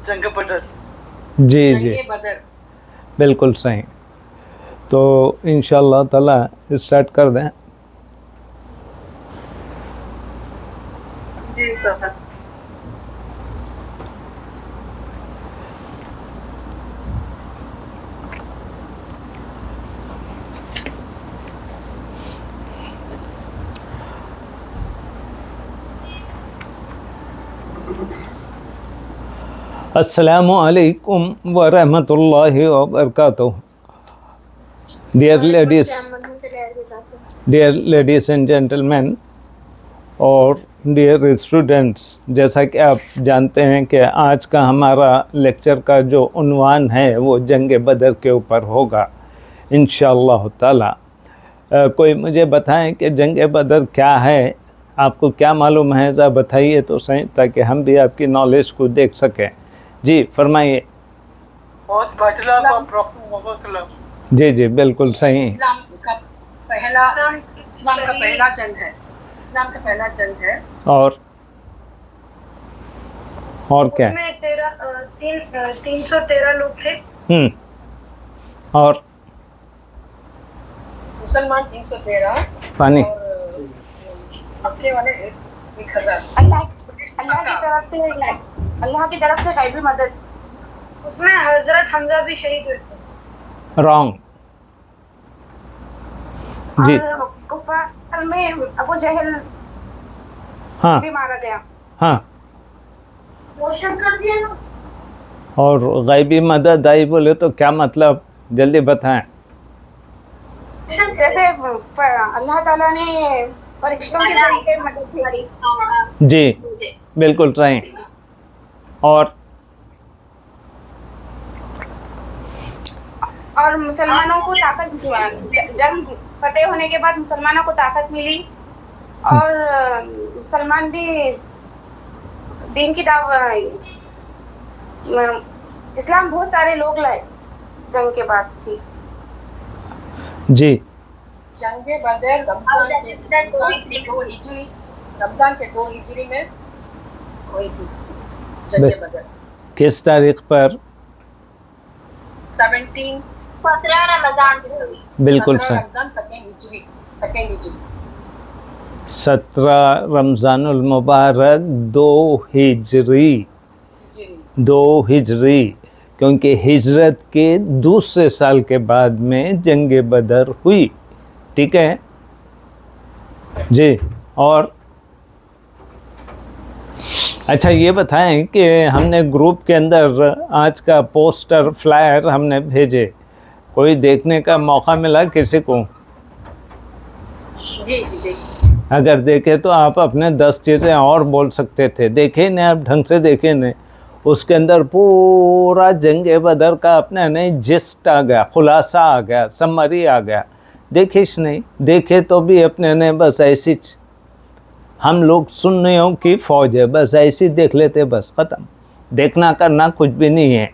जंग बदर। जी जी बिल्कुल सही। तो इंशाअल्लाह ताला स्टार्ट कर दें। जी सर। अस्सलामु अलैकुम व रहमतुल्लाहि व बरकातुहू। डियर लेडीज़ एंड जेंटलमैन और डियर स्टूडेंट्स, जैसा कि आप जानते हैं कि आज का हमारा लेक्चर का जो उन्वान है वो जंग बदर के ऊपर होगा इंशाअल्लाह ताला। कोई मुझे बताएं कि जंग बदर क्या है, आपको क्या मालूम है, ज़रा बताइए तो सही, ताकि हम भी आपकी नॉलेज को देख सकें। जी फरमाइए। जी जी बिल्कुल सही। इस्लाम का पहला जंग है। इस्लाम का पहला जंग है। और क्या? उसमें 313 लोग थे। और मुसलमान 313 पानी और मक्के वाले 1000। अल्लाह की तरफ से गैबी मदद। उसमें हजरत हमजा भी शहीद हुए थे। रॉन्ग जी। और कुफार में अबू जहल हाँ भी मारा गया। हाँ। रोशन कर दिया ना। और गैबी मदद आई बोले तो क्या मतलब, जल्दी बताएं। कहते अल्लाह ताला ने फरिश्तों के जरिए मदद करी। जी बिल्कुल सही। और मुसलमानों को ताकत, जंग फतेह होने के बाद मुसलमानों को ताकत मिली और मुसलमान भी दीन की इस्लाम बहुत सारे लोग लाए जंग के बाद भी। जी जंगे बदर रमजान के 2 हिजरी में हुई थी। जंगे बदर किस तारीख पर? 17 रमजान की हुई। बिल्कुल सही। रमजान सेकंड हिजरी 17 रमज़ानुल मुबारक 2 हिजरी, क्योंकि हिजरत के दूसरे साल के बाद में जंग बदर हुई। ठीक है जी। और अच्छा ये बताएं कि हमने ग्रुप के अंदर आज का पोस्टर फ्लायर हमने भेजे, कोई देखने का मौका मिला किसी को? जी। अगर देखे तो आप अपने 10 चीज़ें और बोल सकते थे। देखे नहीं आप ढंग से, देखे नहीं। उसके अंदर पूरा जंग बदर का अपने नहीं जिस्ट आ गया, खुलासा आ गया, समरी आ गया। देखिस नहीं, देखे तो भी अपने ने बस ऐसी हम लोग सुन्नियों की फ़ौज है, बस ऐसी देख लेते, बस ख़त्म। देखना करना कुछ भी नहीं है।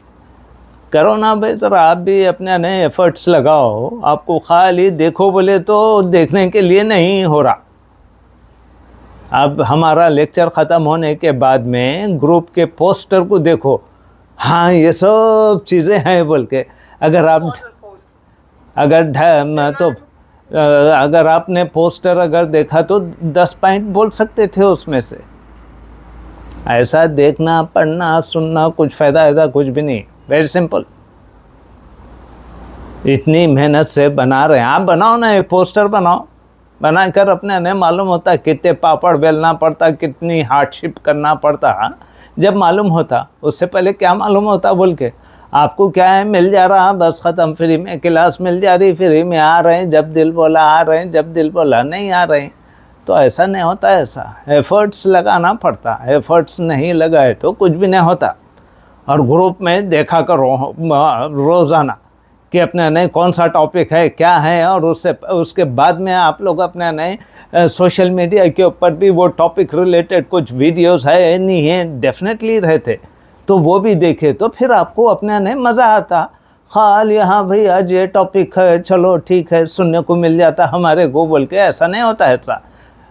करो ना भाई, ज़रा आप भी अपने नए एफर्ट्स लगाओ। आपको खाली देखो बोले तो देखने के लिए नहीं हो रहा। अब हमारा लेक्चर ख़त्म होने के बाद में ग्रुप के पोस्टर को देखो, हाँ ये सब चीज़ें हैं बोल के। अगर आपने पोस्टर अगर देखा तो 10 पॉइंट बोल सकते थे उसमें से। ऐसा देखना पढ़ना सुनना कुछ फ़ायदा कुछ भी नहीं। Very simple. इतनी मेहनत से बना रहे हैं, आप बनाओ ना, एक पोस्टर बनाओ, बनाकर अपने ने मालूम होता कितने पापड़ बेलना पड़ता, कितनी हार्डशिप करना पड़ता। जब मालूम होता, उससे पहले क्या मालूम होता बोल के, आपको क्या है, मिल जा रहा बस ख़त्म, फ्री में क्लास मिल जा रही, फ्री में आ रहे हैं, जब दिल बोला आ रहे हैं, जब दिल बोला नहीं आ रहे हैं। तो ऐसा नहीं होता। ऐसा एफ़र्ट्स लगाना पड़ता। एफ़र्ट्स नहीं लगाए तो कुछ भी नहीं होता। और ग्रुप में देखा करो रोज़ाना कि अपने नए कौन सा टॉपिक है, क्या है, और उसके बाद में आप लोग अपने नए सोशल मीडिया के ऊपर भी वो टॉपिक रिलेटेड कुछ वीडियोस है नहीं है, डेफिनेटली रहते, तो वो भी देखे तो फिर आपको अपने नए मज़ा आता। खाल यहाँ भाई आज ये टॉपिक है, चलो ठीक है, सुनने को मिल जाता हमारे को बोल के। ऐसा नहीं होता। ऐसा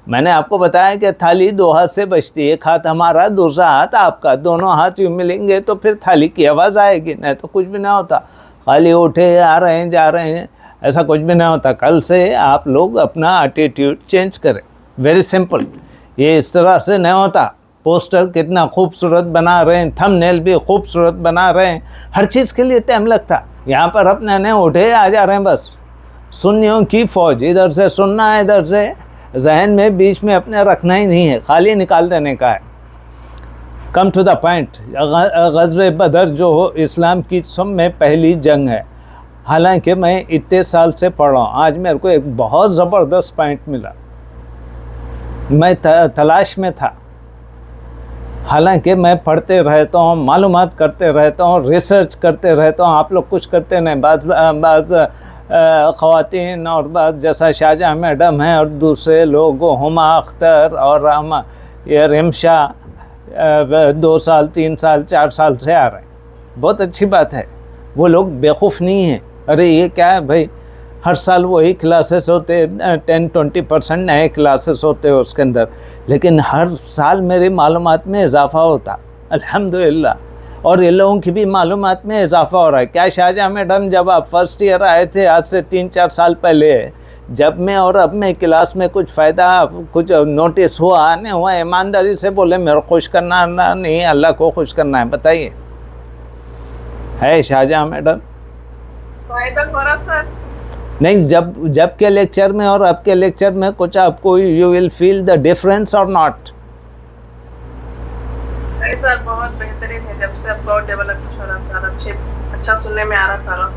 मैंने आपको बताया कि थाली दो हाथ से बचती है, एक हाथ हमारा दूसरा हाथ आपका, दोनों हाथ यूँ मिलेंगे तो फिर थाली की आवाज़ आएगी, नहीं तो कुछ भी नहीं होता। खाली उठे आ रहे हैं जा रहे हैं, ऐसा कुछ भी नहीं होता। कल से आप लोग अपना एटीट्यूड चेंज करें, वेरी सिंपल। ये इस तरह से नहीं होता। पोस्टर कितना खूबसूरत बना रहे हैं, थंबनेल भी खूबसूरत बना रहे हैं, हर चीज़ के लिए टाइम लगता। यहाँ पर अपने ने उठे आ जा रहे हैं, बस सुन्नियों की फौज, इधर से सुनना है, इधर से जहन में बीच में अपने रखना ही नहीं है, खाली निकाल देने का है। Come to the point. ग़ज़वे बदर जो हो इस्लाम की सब में पहली जंग है। हालांकि मैं इतने साल से पढ़ रहा हूँ, आज मेरे को एक बहुत ज़बरदस्त पॉइंट मिला। मैं तलाश में था, हालांकि मैं पढ़ते रहता हूँ, मालूमात करते रहता हूँ, रिसर्च करते रहता हूँ। आप लोग कुछ करते नहीं। बाज़ ख़वातीन और बाज़ जैसा शाहजहाँ मैडम हैं और दूसरे लोग, हुमा अख्तर और ये रिमशा 2 साल 3 साल 4 साल से आ रहे हैं। बहुत अच्छी बात है, वो लोग बेवकूफ़ नहीं हैं। अरे ये क्या है भाई, हर साल वही क्लासेस होते, 10-20% नए क्लासेस होते हैं उसके अंदर, लेकिन हर साल मेरी मालूमात में इजाफ़ा होता, अल्हम्दुलिल्लाह। और ये लोगों की भी मालूमात में इजाफ़ा हो रहा है। क्या शाहजहाँ मैडम, जब आप फर्स्ट ईयर आए थे आज से 3-4 साल पहले, जब मैं और अब मैं क्लास में कुछ फ़ायदा, कुछ नोटिस हुआ नहीं हुआ, ईमानदारी से बोले, मेरे खुश करना नहीं, अल्लाह को खुश करना है, बताइए है शाहजहाँ मैडम? फायदा हो रहा सर? नहीं, जब के लेक्चर में और अब के लेक्चर में कुछ आपको you will feel the difference और नॉट? नहीं सर, बहुत बेहतरीन है। जब से अब डेवलप हो रहा सर, अच्छा सुनने में आ रहा सारा।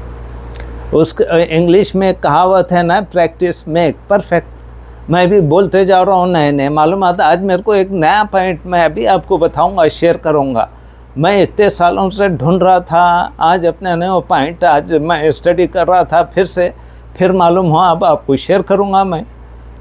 उस इंग्लिश में कहावत है ना, प्रैक्टिस मेक परफेक्ट। मैं भी बोलते जा रहा हूँ नए नए मालूमात। आज मेरे को एक नया पॉइंट मैं अभी आपको बताऊँगा, शेयर करूँगा। मैं इतने सालों से ढूंढ रहा था, आज अपने नए वो पॉइंट आज मैं स्टडी कर रहा था, फिर मालूम हुआ, अब आपको शेयर करूँगा मैं।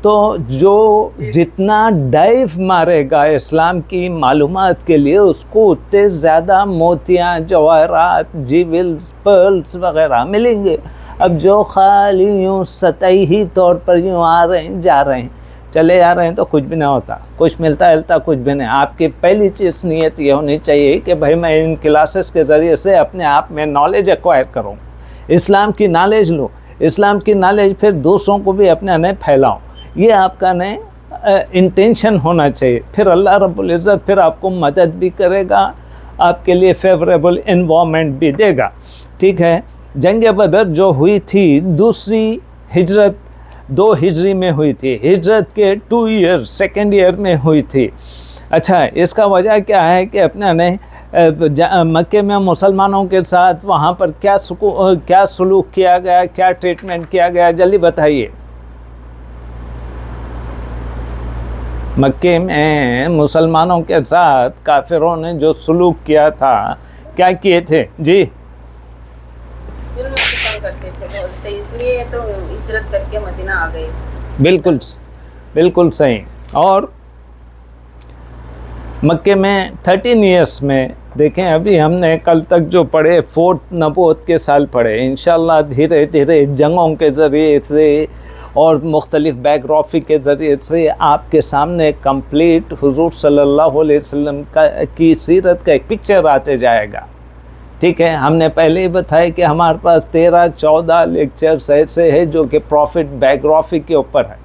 तो जो जितना डाइव मारेगा इस्लाम की मालूमात के लिए, उसको उतने ज़्यादा मोतियाँ, जवाहरात, जीवल्स, पर्ल्स वगैरह मिलेंगे। अब जो खाली यूँ सतही तौर पर यूँ आ रहे हैं जा रहे हैं, चले जा रहे हैं, तो कुछ भी नहीं होता, कुछ मिलता हिलता कुछ भी नहीं। आपकी पहली चीज़ नीयत ये होनी चाहिए कि भाई मैं इन क्लासेस के ज़रिए से अपने आप में नॉलेज एक्वायर करूँ, इस्लाम की नॉलेज लूँ, इस्लाम की नॉलेज फिर दूसरों को भी अपने नए फैलाऊँ। ये आपका नए इंटेंशन होना चाहिए। फिर अल्लाह रब्बुल इज़्ज़त फिर आपको मदद भी करेगा, आपके लिए फेवरेबल इन्वामेंट भी देगा। ठीक है। जंग बदर जो हुई थी, दूसरी हिजरत 2 हिजरी में हुई थी, हिजरत के 2 ईयर सेकेंड ईयर में हुई थी। अच्छा, इसका वजह क्या है कि अपने ने मक्के में मुसलमानों के साथ वहाँ पर क्या सलूक किया गया, क्या ट्रीटमेंट किया गया, जल्दी बताइए। मक्के में मुसलमानों के साथ काफिरों ने जो सलूक किया था, क्या किए थे जी? जुल्म करते थे बहुत से, इसलिए तो हिजरत करके मदीना आ गए। बिल्कुल सही। और मक्के में 13 इयर्स में देखें, अभी हमने कल तक जो पढ़े 4th नबूवत के साल पढ़े, इंशाल्लाह धीरे धीरे जंगों के ज़रिए से और मुख्तलिफ बायोग्राफी के ज़रिए से आपके सामने कंप्लीट हुजूर सल्लल्लाहु अलैहि वसल्लम की सीरत का एक पिक्चर आते जाएगा। ठीक है। हमने पहले ही बताया कि हमारे पास 13-14 लेक्चर्स ऐसे हैं जो कि प्रॉफिट बायोग्राफी के ऊपर है।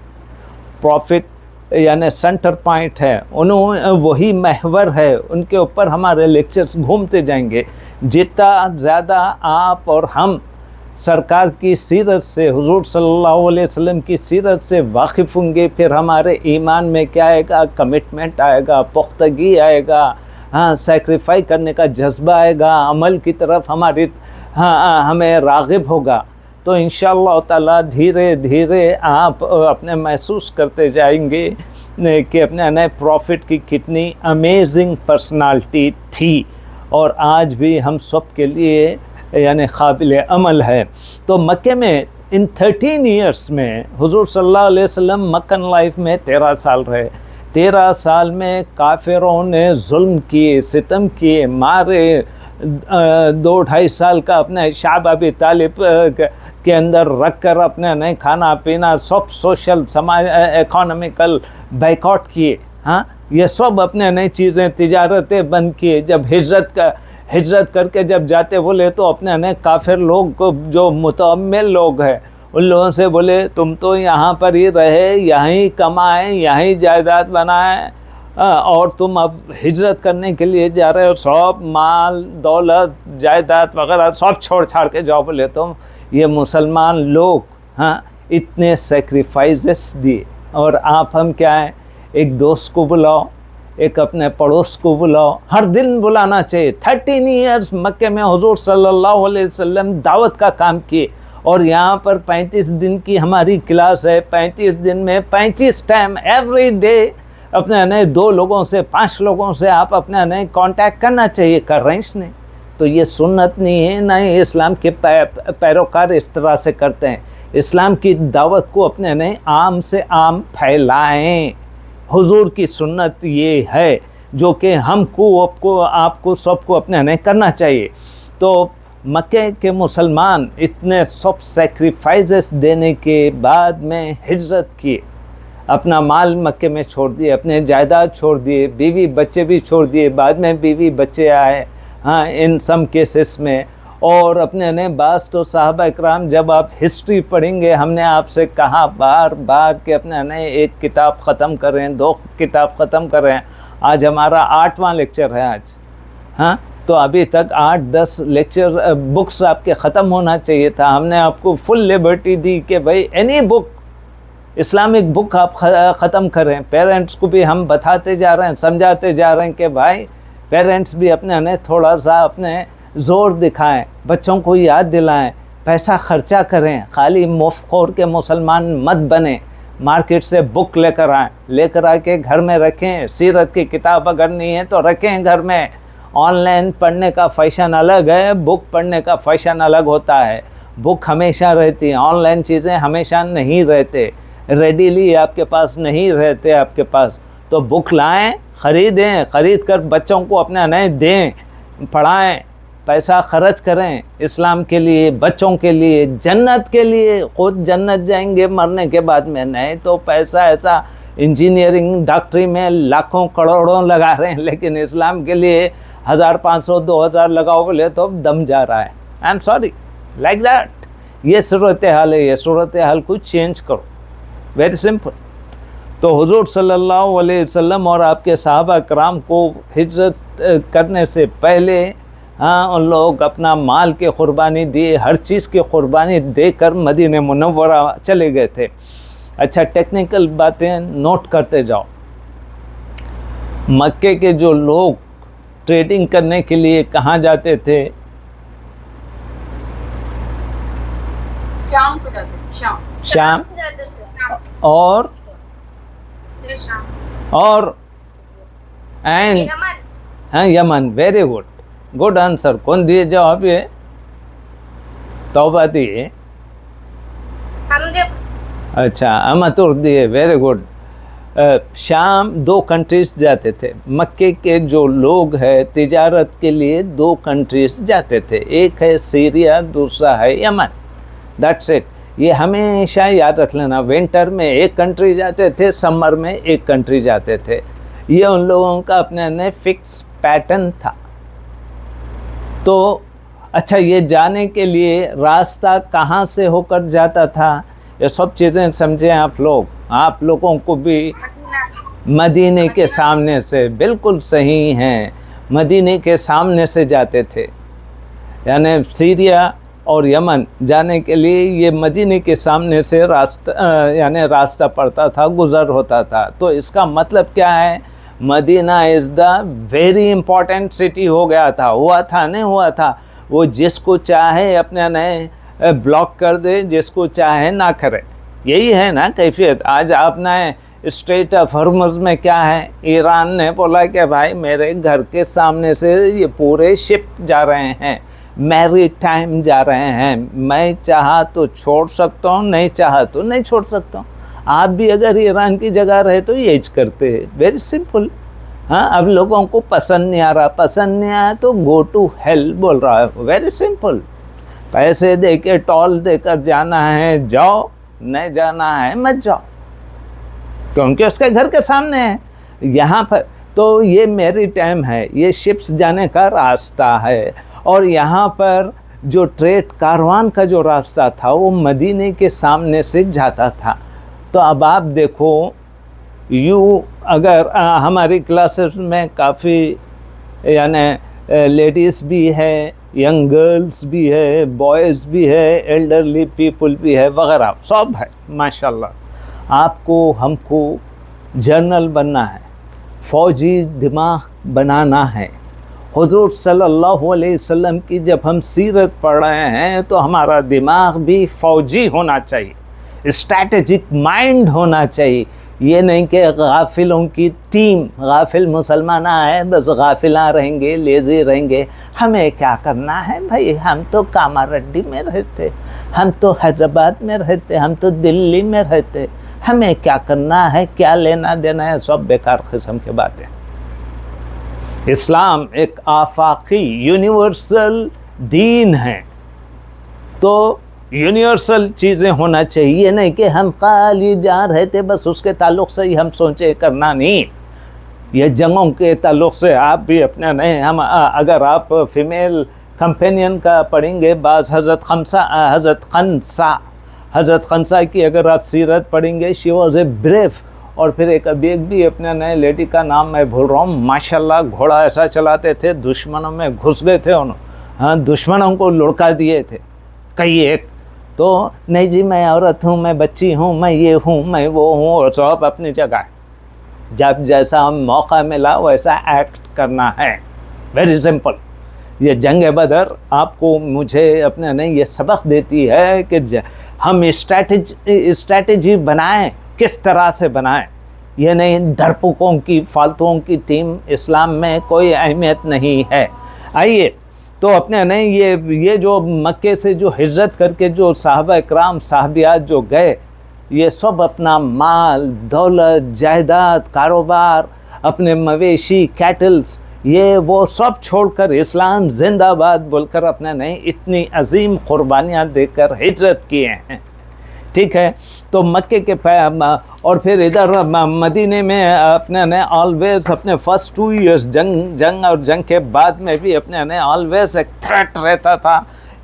प्रॉफिट यानी सेंटर पॉइंट है, उन्होंने वही महवर है, उनके ऊपर हमारे लेक्चर्स घूमते जाएंगे। जितना ज़्यादा आप और हम सरकार की सीरत से, हुजूर सल्लल्लाहु अलैहि वसल्लम की सीरत से वाकिफ़ होंगे, फिर हमारे ईमान में क्या आएगा, कमिटमेंट आएगा, पुख्तगी आएगा, हाँ, सेक्रीफाई करने का जज्बा आएगा, अमल की तरफ हमें राग़िब होगा। तो इंशाअल्लाह ताला धीरे धीरे आप अपने महसूस करते जाएंगे कि अपने नए प्रॉफिट की कितनी अमेजिंग पर्सनालिटी थी और आज भी हम सब के लिए यानी काबिल अमल है। तो मक्के में इन 13 इयर्स में हुजूर सल्लल्लाहु अलैहि वसल्लम मक्कन लाइफ में 13 साल रहे। 13 साल में काफिरों ने जुल्म किए, सितम किए, मारे, 2-2.5 साल का अपने शाब अबी तालिब के अंदर रख कर अपने नहीं खाना पीना सब सोशल समाज इकोनॉमिकल बाइकआउट किए। हाँ, ये सब अपने नई चीज़ें तिजारतें बंद किए। जब हिजरत करके जब जाते बोले तो अपने ने काफिर लोग को जो मुतअम्मिल लोग हैं उन लोगों से बोले तुम तो यहाँ पर ही रहे, यहीं कमाएं, यहीं जायदाद बनाएं, और तुम अब हिजरत करने के लिए जा रहे हो, सब माल दौलत जायदाद वगैरह सब छोड़ छाड़ के जाओ बोले तुम। ये मुसलमान लोग हाँ इतने सेक्रीफाइसेस दिए, और आप हम क्या हैं, एक दोस्त को बुलाओ, एक अपने पड़ोस को बुलाओ, हर दिन बुलाना चाहिए। 13 ईयर्स मक्के में हुजूर सल्लल्लाहु अलैहि वसल्लम दावत का काम किए, और यहाँ पर 35 दिन की हमारी क्लास है। 35 दिन में 35 टाइम एवरी डे अपने नए 2 लोगों से 5 लोगों से आप अपने नए कांटेक्ट करना चाहिए। कर रहे हैं इसने, तो ये सुन्नत नहीं है, ना ही इस्लाम के पैरोकार इस तरह से करते हैं। इस्लाम की दावत को अपने नए आम से आम फैलाएं। हुजूर की सुन्नत ये है जो कि हमको आपको सबको अपने नए करना चाहिए। तो मक्के के मुसलमान इतने सब सेक्रीफाइसेस देने के बाद में हिजरत किए, अपना माल मक्के में छोड़ दिए, अपने जायदाद छोड़ दिए, बीवी बच्चे भी छोड़ दिए, बाद में बीवी बच्चे आए हाँ इन सम केसेस में। और अपने ने बास तो साहबा इकराम, जब आप हिस्ट्री पढ़ेंगे, हमने आपसे कहा बार बार कि अपने ने 1 किताब ख़त्म करें, 2 किताब ख़त्म करें। आज हमारा 8वां लेक्चर है आज। हाँ, तो अभी तक 8-10 लेक्चर बुक्स आपके ख़त्म होना चाहिए था। हमने आपको फुल लिबर्टी दी कि भाई एनी बुक, इस्लामिक बुक आप ख़त्म करें। पेरेंट्स को भी हम बताते जा रहे हैं, समझाते जा रहे हैं कि भाई पेरेंट्स भी अपने ने थोड़ा सा अपने ज़ोर दिखाएं, बच्चों को याद दिलाएं, पैसा खर्चा करें, खाली मुफ्तखोर के मुसलमान मत बने। मार्केट से बुक लेकर आएँ, लेकर आके घर में रखें। सीरत की किताब अगर नहीं है तो रखें घर में। ऑनलाइन पढ़ने का फैशन अलग है, बुक पढ़ने का फैशन अलग होता है। बुक हमेशा रहती है, ऑनलाइन चीज़ें हमेशा नहीं रहते, रेडीली आपके पास नहीं रहते आपके पास। तो बुक लाएं, ख़रीदें, ख़रीद कर बच्चों को अपने नए दें, पढ़ाएं, पैसा खर्च करें इस्लाम के लिए, बच्चों के लिए, जन्नत के लिए। खुद जन्नत जाएंगे मरने के बाद में, नहीं तो पैसा ऐसा इंजीनियरिंग डॉक्टरी में लाखों करोड़ों लगा रहे हैं, लेकिन इस्लाम के लिए 1500-2000 लगाओ बोले तो दम जा रहा है। I am sorry, like that. ये सूरत हाल है, ये सूरत हाल को चेंज करो, वेरी सिंपल। तो हुजूर सल्लल्लाहु अलैहि वसल्लम और आपके सहाबा कराम को हिजरत करने से पहले हाँ उन लोग अपना माल के क़ुरबानी दिए, हर चीज़ की क़ुरबानी देकर मदीने मुनव्वरा चले गए थे। अच्छा, टेक्निकल बातें नोट करते जाओ। मक्के के जो लोग ट्रेडिंग करने के लिए कहाँ जाते थे? शाम को जाते थे, शाम और एंड हाँ Yemen. Very good, good answer. कौन दिए जवाब? ये तौबा दिए। अच्छा, अमतुर दिए, वेरी गुड। शाम 2 कंट्रीज जाते थे। मक्के के जो लोग हैं तिजारत के लिए 2 कंट्रीज जाते थे, एक है सीरिया, दूसरा है यमन। That's it. ये हमेशा याद रख लेना। विंटर में एक कंट्री जाते थे, समर में एक कंट्री जाते थे। ये उन लोगों का अपने ने फिक्स पैटर्न था। तो अच्छा, ये जाने के लिए रास्ता कहाँ से होकर जाता था, ये सब चीज़ें समझें आप लोग। आप लोगों को भी मदीने के सामने से, बिल्कुल सही हैं, मदीने के सामने से जाते थे। यानी सीरिया और यमन जाने के लिए ये मदीने के सामने से रास्ता रास्ता पड़ता था, गुज़र होता था। तो इसका मतलब क्या है? Medina is the very important city हो गया था। हुआ था, नहीं हुआ था। वो जिसको चाहे अपने नए ब्लॉक कर दे, जिसको चाहे ना करे। यही है ना कैफियत। आज आपने स्ट्रेट ऑफ हॉर्मुज़ में क्या है, ईरान ने बोला कि भाई मेरे घर के सामने से ये पूरे शिप जा रहे हैं, मैरी टाइम जा रहे हैं, मैं चाहा तो छोड़ सकता हूँ, नहीं चाहा तो नहीं छोड़ सकता हूँ। आप भी अगर ईरान की जगह रहे तो यही करते हैं। Very simple. हाँ, अब लोगों को पसंद नहीं आ रहा, पसंद नहीं आया तो गो टू हेल बोल रहा है। Very simple. पैसे दे के टॉल देकर जाना है जाओ, नहीं जाना है मत जाओ, क्योंकि उसके घर के सामने है। यहाँ पर तो ये मैरीटाइम है, ये शिप्स जाने का रास्ता है। और यहाँ पर जो ट्रेड कारवान का जो रास्ता था वो मदीने के सामने से जाता था। तो अब आप देखो, अगर हमारी क्लासेस में काफ़ी यानी लेडीज़ भी है, यंग गर्ल्स भी है, बॉयज़ भी है, एल्डरली पीपल भी है, वगैरह सब है माशाल्लाह। आपको हमको जर्नल बनना है, फ़ौजी दिमाग बनाना है। हुज़ूर सल्लल्लाहु अलैहि वसल्लम की जब हम सीरत पढ़ रहे हैं तो हमारा दिमाग भी फ़ौजी होना चाहिए, स्ट्रैटेजिक माइंड होना चाहिए। ये नहीं कि गाफिलों की टीम, गाफिल मुसलमान आए बस गाफिला रहेंगे, लेज़ी रहेंगे। हमें क्या करना है भाई, हम तो कामारेड्डी में रहते, हम तो हैदराबाद में रहते, हम तो दिल्ली में रहते, हमें क्या करना है, क्या लेना देना है, सब बेकार किस्म की बातें। इस्लाम एक आफाकी यूनिवर्सल दीन है, तो यूनिवर्सल चीज़ें होना चाहिए, नहीं कि हम खाली जा रहे थे बस उसके ताल्लुक़ से ही हम सोचे करना नहीं। ये जंगों के ताल्लुक़ से आप भी अपना नहीं, हम अगर आप फीमेल कंपेनियन का पढ़ेंगे, बाज़ हज़रत खंसा की अगर आप सीरत पढ़ेंगे, शी वॉज ए ब्रेव। और फिर एक भी अपने नए लेडी का नाम मैं भूल रहा हूँ, माशाल्लाह घोड़ा ऐसा चलाते थे, दुश्मनों में घुस गए थे उन्होंने, हाँ दुश्मनों को लुढ़का दिए थे कई एक। तो नहीं जी मैं औरत हूँ, मैं बच्ची हूँ, मैं ये हूँ, मैं वो हूँ, और सब अपनी जगह। जब जैसा मौका मिला वैसा एक्ट करना है, वेरी सिंपल। ये जंग बदर आपको मुझे अपने नहीं ये सबक देती है कि हम स्ट्रैटेजी बनाएं, किस तरह से बनाएं। ये नहीं डरपोकों की, फालतुओं की टीम इस्लाम में कोई अहमियत नहीं है। आइए तो अपने नहीं ये जो मक्के से जो हिजरत करके जो साहबा इकराम साहबियात जो गए, ये सब अपना माल दौलत जायदाद कारोबार, अपने मवेशी कैटल्स, ये वो सब छोड़कर इस्लाम जिंदाबाद बोलकर अपने नहीं इतनी अजीम कुर्बानियाँ देकर हिजरत किए हैं। ठीक है, तो मक्के के और फिर इधर मदीने में अपने ने ऑलवेज अपने फर्स्ट 2 इयर्स जंग और जंग के बाद में भी अपने ने ऑलवेज एक थ्रेट रहता था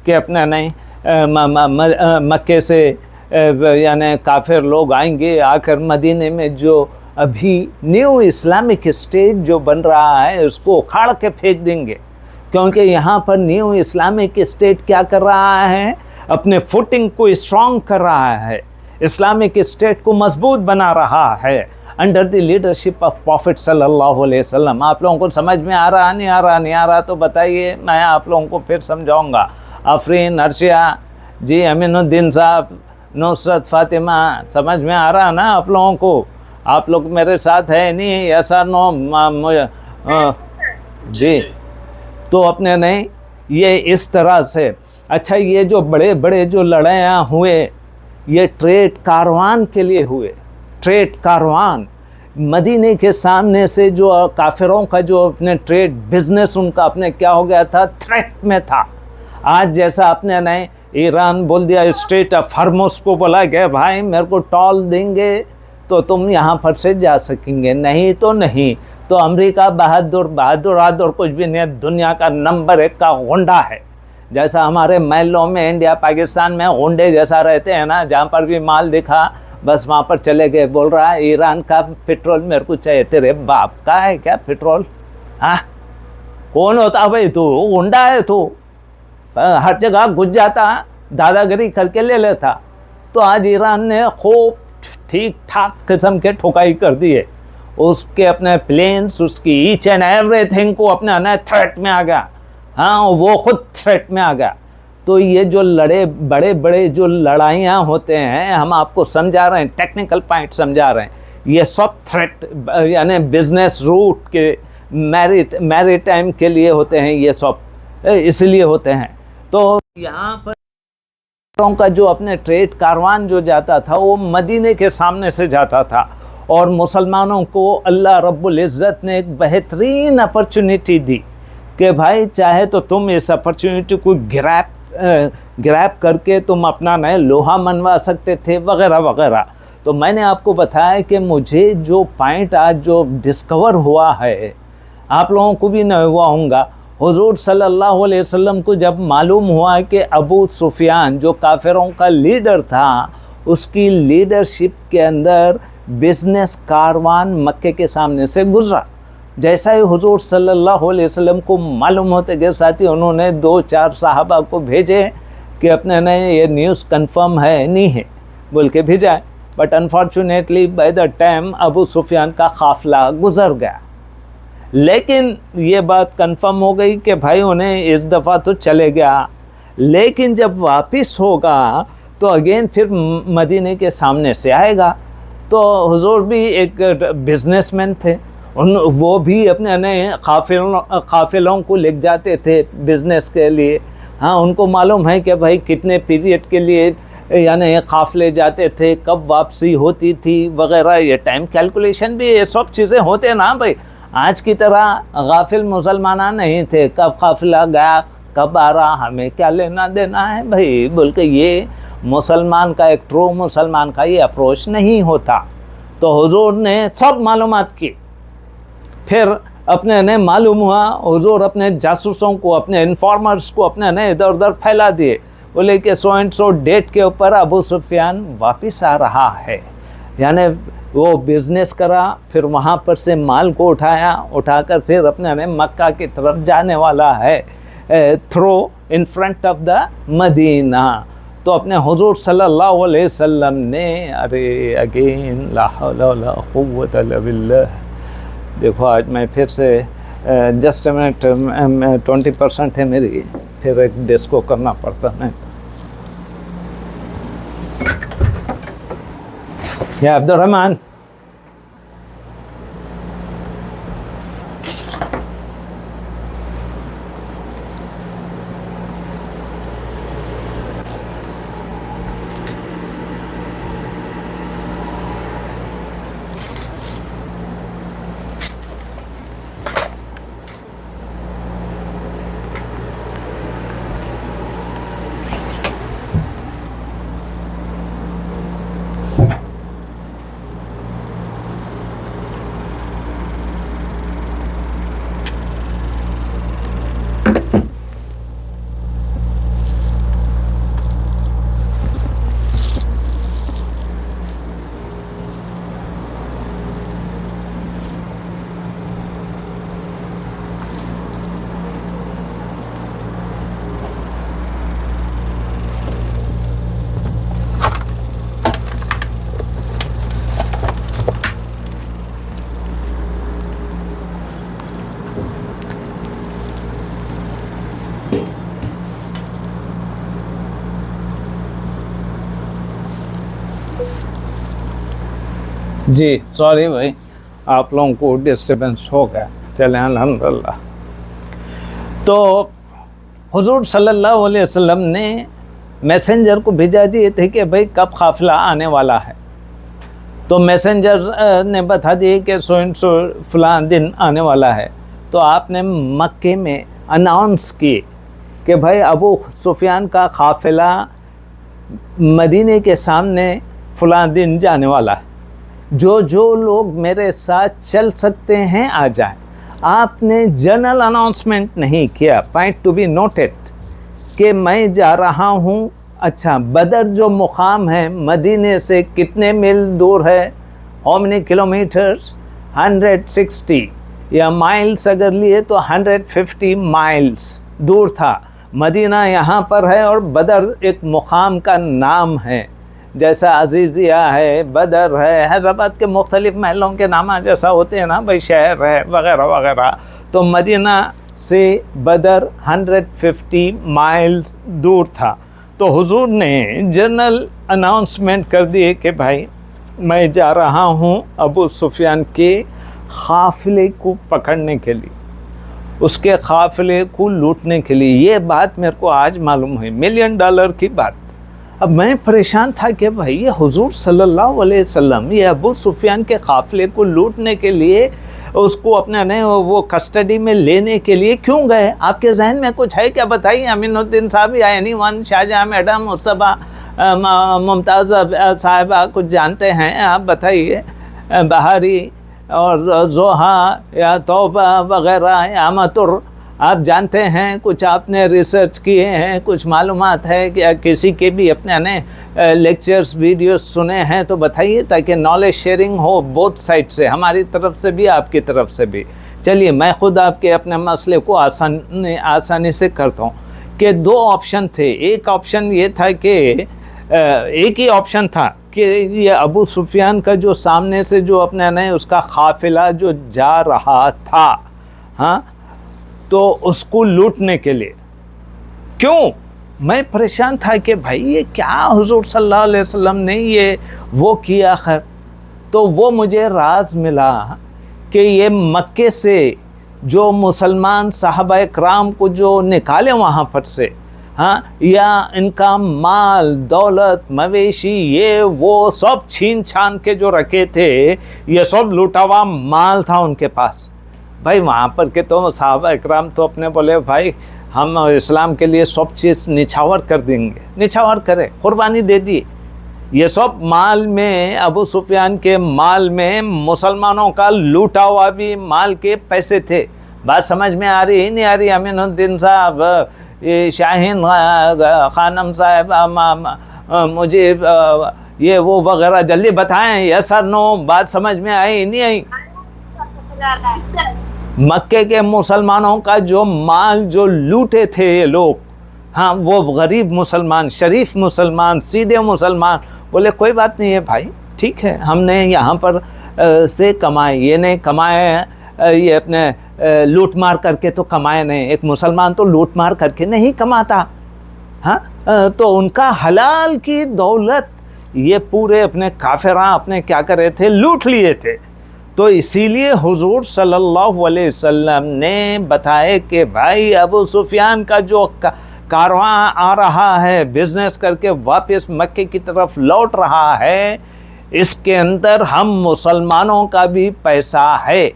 कि अपने नहीं मक्के से यानी काफिर लोग आएंगे, आकर मदीने में जो अभी न्यू इस्लामिक स्टेट जो बन रहा है उसको उखाड़ के फेंक देंगे। क्योंकि यहाँ पर न्यू इस्लामिक स्टेट क्या कर रहा है, अपने फुटिंग को स्ट्रॉन्ग कर रहा है, इस्लामिक स्टेट को मजबूत बना रहा है under the leadership of profit सल्लल्लाहु अलैहि वसल्लम। आप लोगों को समझ में आ रहा नहीं आ रहा तो बताइए, मैं आप लोगों को फिर समझाऊंगा। आफरीन, अर्शिया जी, अमीनुद्दीन साहब, नुसरत, फातिमा, समझ में आ रहा ना आप लोगों को? आप लोग मेरे साथ है नहीं? ऐसा नो जी। तो अपने नहीं ये इस तरह से, अच्छा ये जो बड़े बड़े जो लड़ाइयाँ हुए ये ट्रेड कारवान के लिए हुए। ट्रेड कारवान मदीने के सामने से जो काफिरों का जो अपने ट्रेड बिजनेस उनका अपने क्या हो गया था, थ्रेट में था। आज जैसा अपने नहीं ईरान बोल दिया, स्ट्रेट ऑफ हॉर्मुज़ को बोला गया भाई मेरे को टॉल देंगे तो तुम यहाँ पर से जा सकेंगे, नहीं तो नहीं। तो अमेरिका बहादुर कुछ भी नहीं, दुनिया का नंबर 1 का गुंडा है। जैसा हमारे महलों में इंडिया पाकिस्तान में गुंडे जैसा रहते हैं ना, जहाँ पर भी माल दिखा बस वहाँ पर चले गए। बोल रहा है ईरान का पेट्रोल मेरे को चाहिए, तेरे बाप का है क्या पेट्रोल? हाँ, कौन होता भाई तू? गुंडा है तू, हर जगह घुस जाता, दादागिरी करके ले लेता। तो आज ईरान ने खूब ठीक ठाक किस्म के ठुकाई कर दिए, उसके अपने प्लेन्स, उसकी ईच एंड एवरीथिंग को अपने नए थ्रेट में आ गया। हाँ, वो खुद थ्रेट में आ गया। तो ये जो बड़े बड़े जो लड़ाइयाँ होते हैं, हम आपको समझा रहे हैं, टेक्निकल पॉइंट समझा रहे हैं, ये सब थ्रेट यानी बिजनेस रूट के मैरीटाइम के लिए होते हैं, ये सब इसलिए होते हैं। तो यहाँ पर का जो अपने ट्रेड कारवान जो जाता था वो मदीने के सामने से जाता था, और मुसलमानों को अल्लाह रब्बुल इज़्ज़त ने एक बेहतरीन अपॉर्चुनिटी दी कि भाई चाहे तो तुम इस अपॉर्चुनिटी को ग्रैब करके तुम अपना नया लोहा मनवा सकते थे वगैरह वगैरह। तो मैंने आपको बताया कि मुझे जो पॉइंट आज जो डिस्कवर हुआ है, आप लोगों को भी नहीं हुआ होगा। हुजूर सल्लल्लाहु अलैहि वसल्लम को जब मालूम हुआ कि अबू सुफियान जो काफिरों का लीडर था, उसकी लीडरशिप के अंदर बिजनेस कारवान मक्के के सामने से गुजरा, जैसा ही हुजूर सल्लल्लाहु अलैहि वसल्लम को मालूम होते के साथ ही उन्होंने 2-4 साहबा को भेजे कि अपने ने ये न्यूज़ कंफर्म है नहीं है बोल के भेजा। But unfortunately by the time Abu Sufyan का काफ़िला गुजर गया। लेकिन ये बात कंफर्म हो गई कि भाई उन्हें इस दफ़ा तो चले गया, लेकिन जब वापस होगा तो अगेन फिर मदीने के सामने से आएगा। तो हुजूर भी एक बिजनेसमैन थे, वो भी अपने नए काफ़िलों को ले जाते थे बिज़नेस के लिए। हाँ, उनको मालूम है कि भाई कितने पीरियड के लिए यानी काफ़िले जाते थे, कब वापसी होती थी वगैरह, ये टाइम कैलकुलेशन भी ये सब चीज़ें होते ना भाई। आज की तरह गाफिल मुसलमान नहीं थे, कब काफ़िला गया कब आ रहा हमें क्या लेना देना है भाई बोल के, ये मुसलमान का एक ट्रू मुसलमान का ये अप्रोच नहीं होता। तो हुजूर ने सब मालूमात की, फिर अपने ने मालूम हुआ, हुजूर अपने जासूसों को, अपने इन्फॉर्मर्स को अपने ने इधर उधर फैला दिए, बोले कि सो एंड सो डेट के ऊपर अबू सुफियान वापस आ रहा है। यानी वो बिज़नेस करा, फिर वहाँ पर से माल को उठाकर फिर अपने ने मक्का की तरफ जाने वाला है, through in front of the Medina. तो अपने हुजूर सल्लल्लाहु अलैहि वसल्लम ने अरे अगेन ला हौला वला कुव्वत इल्ला बिल्लाह। देखो आज मैं फिर से जस्ट मिनट 20% है मेरी, फिर एक डिस्को करना पड़ता है। या अब्दुर्रहमान, जी सॉरी भाई, आप लोगों को डिस्टर्बेंस हो गया। चलें अल्हम्दुलिल्लाह। तो हुजूर सल्लल्लाहु अलैहि वसल्लम ने मैसेंजर को भेजा दिए थे कि भाई कब काफ़िला आने वाला है। तो मैसेंजर ने बता दिए कि सो एंड सो फलां दिन आने वाला है। तो आपने मक्के में अनाउंस किए कि भाई अबू सुफियान का काफ़िला मदीने के सामने फलां दिन जाने वाला है, जो लोग मेरे साथ चल सकते हैं आ जाएं। आपने जनरल अनाउंसमेंट नहीं किया, पॉइंट टू बी नोटेड, कि मैं जा रहा हूँ। अच्छा, बदर जो मुकाम है मदीने से कितने मील दूर है, हाउ मेनी किलोमीटर्स, 160, या माइल्स अगर लिए तो 150 माइल्स दूर था। मदीना यहाँ पर है और बदर एक मुकाम का नाम है, जैसा अजीज़िया है, बदर है, हैदराबाद के मुख्तलिफ़ महलों के नाम जैसा होते हैं ना भाई, शहर है वगैरह वगैरह। तो मदीना से बदर 150 माइल्स दूर था। तो हुजूर ने जनरल अनाउंसमेंट कर दिए कि भाई मैं जा रहा हूँ अबू सुफियान के काफ़िले को पकड़ने के लिए, उसके काफ़िले को लूटने के लिए। ये बात मेरे को आज मालूम हुई, $1 मिलियन की बात। अब मैं परेशान था कि भाई ये हुजूर सल्लल्लाहु अलैहि वसल्लम ये अबू सुफियान के काफ़िले को लूटने के लिए, उसको अपने ने वो कस्टडी में लेने के लिए क्यों गए? आपके जहन में कुछ है क्या? बताइए। अमीनुद्दीन साहब या एनीवन, शाहजहां मैडम, मुस्तफ़ा, मुमताज़ साहिबा कुछ जानते हैं? आप बताइए। बहारी और जोहा या तौबा वगैरह या मतुर, आप जानते हैं? कुछ आपने रिसर्च किए हैं? कुछ मालूमात है क्या? किसी के भी अपने ने लेक्चर्स वीडियोस सुने हैं तो बताइए, ताकि नॉलेज शेयरिंग हो बोथ साइड से, हमारी तरफ से भी आपकी तरफ से भी। चलिए मैं ख़ुद आपके अपने मसले को आसानी से करता हूँ कि दो ऑप्शन थे। एक ऑप्शन ये था कि एक ही ऑप्शन था कि ये अबू सुफियान का जो सामने से जो अपने ने उसका काफ़िला जो जा रहा था, हाँ, तो उसको लूटने के लिए। क्यों? मैं परेशान था कि भाई ये क्या हुजूर सल्लल्लाहु अलैहि वसल्लम ने ये वो किया। खैर, तो वो मुझे राज मिला कि ये मक्के से जो मुसलमान साहबा कराम को जो निकाले वहाँ पर से, हाँ, या इनका माल दौलत मवेशी ये वो सब छीन छान के जो रखे थे, ये सब लूटा हुआ माल था उनके पास। भाई वहाँ पर के तो साहबा इकराम तो अपने बोले भाई हम इस्लाम के लिए सब चीज़ निछावर कर देंगे। निछावर करे, कुर्बानी दे दी। ये सब माल में, अबू सुफियान के माल में मुसलमानों का लूटा हुआ भी माल के पैसे थे। बात समझ में आ रही नहीं आ रही? अमीनुद्दीन साहब, ये शाहीन खानम साहब, मुझे ये वो वगैरह जल्दी बताएं, यस और नो। बात समझ में आई नहीं आई? मक्के के मुसलमानों का जो माल जो लूटे थे ये लोग, हाँ, वो गरीब मुसलमान, शरीफ मुसलमान, सीधे मुसलमान बोले कोई बात नहीं है भाई, ठीक है, हमने यहाँ पर से कमाए, ये नहीं कमाए, ये अपने लूट मार करके तो कमाए नहीं। एक मुसलमान तो लूट मार करके नहीं कमाता, हाँ। तो उनका हलाल की दौलत ये पूरे अपने काफिरा अपने क्या कर रहे थे, लूट लिए थे। तो इसीलिए हुजूर सल्लल्लाहु अलैहि वसल्लम ने बताया कि भाई अबू सुफियान का जो कारवां आ रहा है, बिजनेस करके वापस मक्के की तरफ लौट रहा है, इसके अंदर हम मुसलमानों का भी पैसा है।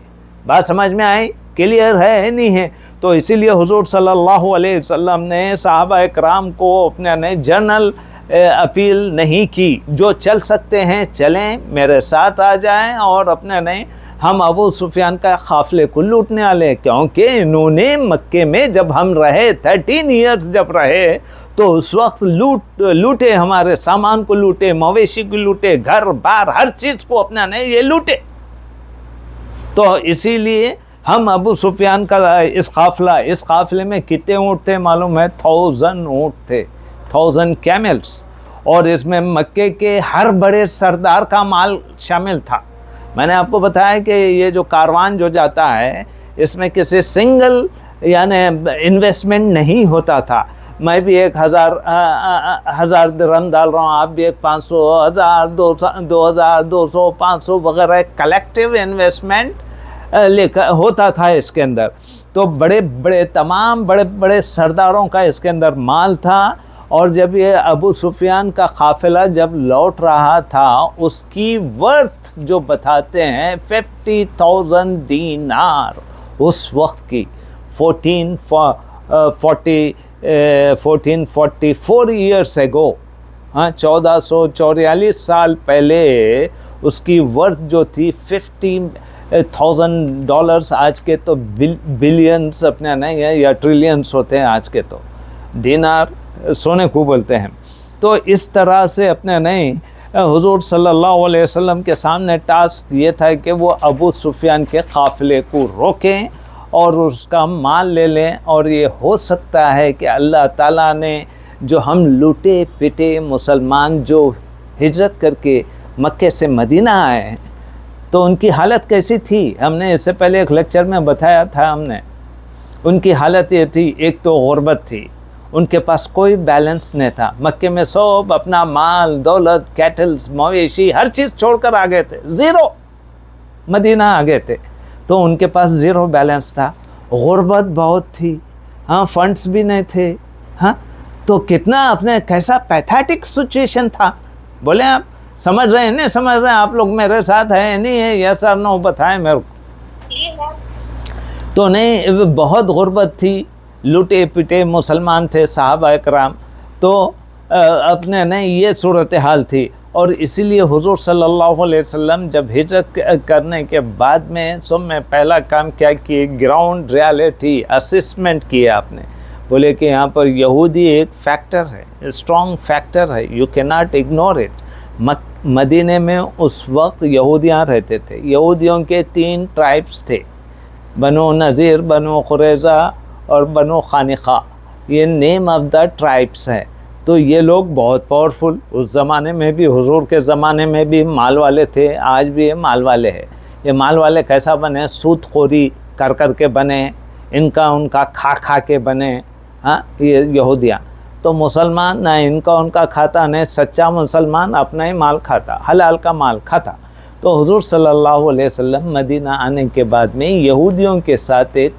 बात समझ में आई? क्लियर है नहीं है? तो इसीलिए हुजूर सल्लल्लाहु अलैहि वसल्लम ने साहबा इकराम को अपने ने जनरल अपील नहीं की, जो चल सकते हैं चलें, मेरे साथ आ जाएं और अपने ने हम अबू सुफियान का काफ़िले को लूटने वाले। क्योंकि इन्होंने मक्के में जब हम रहे 13 ईयर्स जब रहे तो उस वक्त लूटे, हमारे सामान को लूटे, मवेशी को लूटे, घर बार हर चीज़ को अपने ने ये लूटे। तो इसीलिए हम अबू सुफियान का इस काफ़िले में कितने ऊँट थे मालूम है? 1000 ऊँट थे, 1000 कैमल्स। और इसमें मक्के के हर बड़े सरदार का माल शामिल था। मैंने आपको बताया कि ये जो कारवान जो जाता है इसमें किसी सिंगल यानी इन्वेस्टमेंट नहीं होता था। मैं भी 1000 दिरहम डाल रहा हूँ, आप भी एक 500, 1000, 2000, 200, 500 वगैरह कलेक्टिव इन्वेस्टमेंट लेकर होता था इसके अंदर। तो तमाम बड़े बड़े सरदारों का इसके अंदर माल था। और जब ये अबू सुफियान का काफ़िला जब लौट रहा था, उसकी वर्थ जो बताते हैं 50,000 दीनार उस वक्त की, 1444 ईयर्स एगो, हाँ, 1444 साल पहले उसकी वर्थ जो थी $50,000। आज के तो बिलियंस अपने नहीं है या ट्रिलियंस होते हैं आज के, तो दीनार सोने को बोलते हैं। तो इस तरह से अपने नहीं हुजूर सल्लल्लाहु अलैहि वसल्लम के सामने टास्क ये था कि वो अबू सुफियान के काफ़िले को रोकें और उसका माल ले लें। और ये हो सकता है कि अल्लाह ताला ने जो हम लूटे पिटे मुसलमान जो हिजरत करके मक्के से मदीना आए, तो उनकी हालत कैसी थी? हमने इससे पहले एक लेक्चर में बताया था हमने। उनकी हालत ये थी, एक तो गुर्बत थी, उनके पास कोई बैलेंस नहीं था। मक्के में सब अपना माल दौलत, कैटल्स, मवेशी हर चीज़ छोड़कर आ गए थे, ज़ीरो, मदीना आ गए थे। तो उनके पास ज़ीरो बैलेंस था, गुर्बत बहुत थी, हाँ, फंड्स भी नहीं थे, हाँ। तो कितना अपने कैसा पैथेटिक सिचुएशन था। बोले आप समझ रहे हैं, नहीं समझ रहे हैं, आप लोग मेरे साथ है नहीं है, यस और नो बताएं मेरे को। तो नहीं, बहुत गुर्बत थी, लूटे पिटे मुसलमान थे साहबा इकराम, तो अपने नहीं ये सूरत हाल थी। और इसीलिए हुजूर सल्लल्लाहु अलैहि वसल्लम जब हिजरत करने के बाद में में पहला काम क्या किए, ग्राउंड रियलिटी असेसमेंट किया आपने। बोले कि यहाँ पर यहूदी एक फैक्टर है, स्ट्रॉन्ग फैक्टर है, you can not ignore it. मदीने में उस वक्त यहूदियाँ रहते थे। यहूदियों के 3 ट्राइब्स थे, बनो नज़ीर, बनो खुरैज़ा और बनो खानिका। ये नेम ऑफ द ट्राइब्स हैं। तो ये लोग बहुत पावरफुल, उस ज़माने में भी, हुजूर के ज़माने में भी माल वाले थे, आज भी ये माल वाले हैं। ये माल वाले कैसा बने, सूदखोरी कर कर के बने, इनका उनका खा खा के बने। हाँ, ये यहूदियाँ। तो मुसलमान ना इनका उनका खाता, न सच्चा मुसलमान अपना ही माल खाता, हलाल का माल खाता। तो हुजूर सल्लल्लाहु अलैहि वसल्लम मदीना आने के बाद में यहूदियों के साथ एक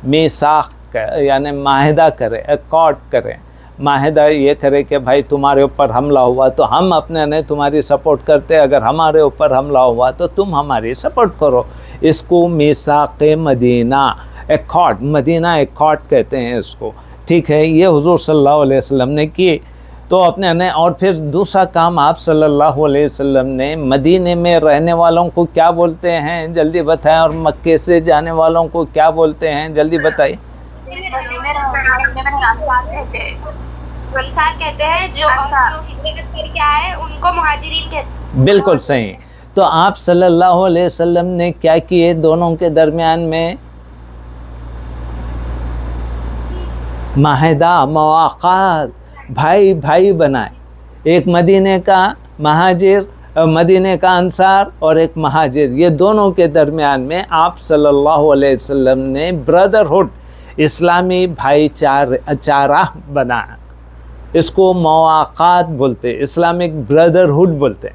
मीसाक यानी माहिदा करें, अकॉर्ड करें। माहिदा ये करे कि भाई तुम्हारे ऊपर हमला हुआ तो हम अपने ने तुम्हारी सपोर्ट करते, अगर हमारे ऊपर हमला हुआ तो तुम हमारी सपोर्ट करो। इसको मीसाक मदीना अकॉर्ड, मदीना अकॉर्ड कहते हैं इसको। ठीक है, ये हुजूर सल्लल्लाहु अलैहि वसल्लम ने किए। तो अपने ने, और फिर दूसरा काम आप सल्लल्लाहु अलैहि वसल्लम ने मदीने में रहने वालों को क्या बोलते हैं जल्दी बताएं, और मक्के से जाने वालों को क्या बोलते हैं जल्दी बताइए। अंसार कहते हैं, जो हिजरत करके आए उनको मुहाजिरीन कहते हैं। बिल्कुल सही। तो आप सल्लल्लाहु अलैहि वसल्लम ने क्या किए, दोनों के दरमियान में माहिदा, मवाक़ात, भाई भाई बनाए। एक मदीने का महाजिर, मदीने का अंसार, और एक महाजिर, ये दोनों के दरमियान में आप सल्लल्लाहु अलैहि वसल्लम ने ब्रदरहुड, इस्लामी भाईचारा बनाया। इसको मवाक़ात बोलते, इस्लामिक ब्रदरहुड बोलते।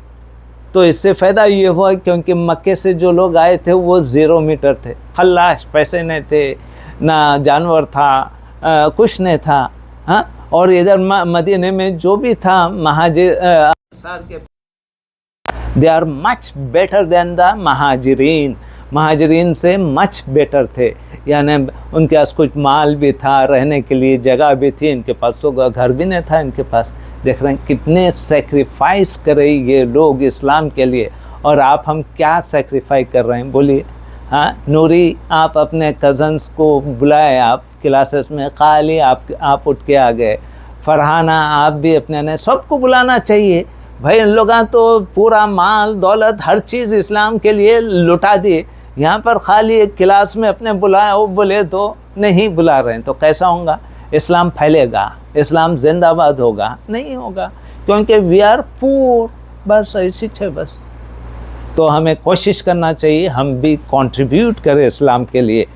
तो इससे फ़ायदा ये हुआ क्योंकि मक्के से जो लोग आए थे वो 0 मीटर थे, खल्लाश, पैसे नहीं थे, ना जानवर था, कुछ नहीं था। हाँ, और इधर मदीने में जो भी था महाजिर अंसार के, they are much better than the महाजिरीन, महाजिरीन से मच बेटर थे। यानी उनके पास कुछ माल भी था, रहने के लिए जगह भी थी, इनके पास तो घर भी नहीं था इनके पास। देख रहे हैं कितने सेक्रीफाइस करे ये लोग इस्लाम के लिए, और आप हम क्या सेक्रीफाइस कर रहे हैं बोलिए। हाँ, नूरी आप अपने कज़न्स को बुलाए, आप क्लासेस में, खाली आप उठ के आ गए, फरहाना आप भी अपने ने, सबको बुलाना चाहिए भाई। इन लोग तो पूरा माल दौलत हर चीज़ इस्लाम के लिए लुटा दिए, यहाँ पर खाली एक क्लास में अपने बुलाए, वो बोले तो नहीं बुला रहे हैं, तो कैसा होगा, इस्लाम फैलेगा, इस्लाम जिंदाबाद होगा? नहीं होगा, क्योंकि वी आर पूर, बस ऐसी है बस। तो हमें कोशिश करना चाहिए हम भी कंट्रीब्यूट करें इस्लाम के लिए।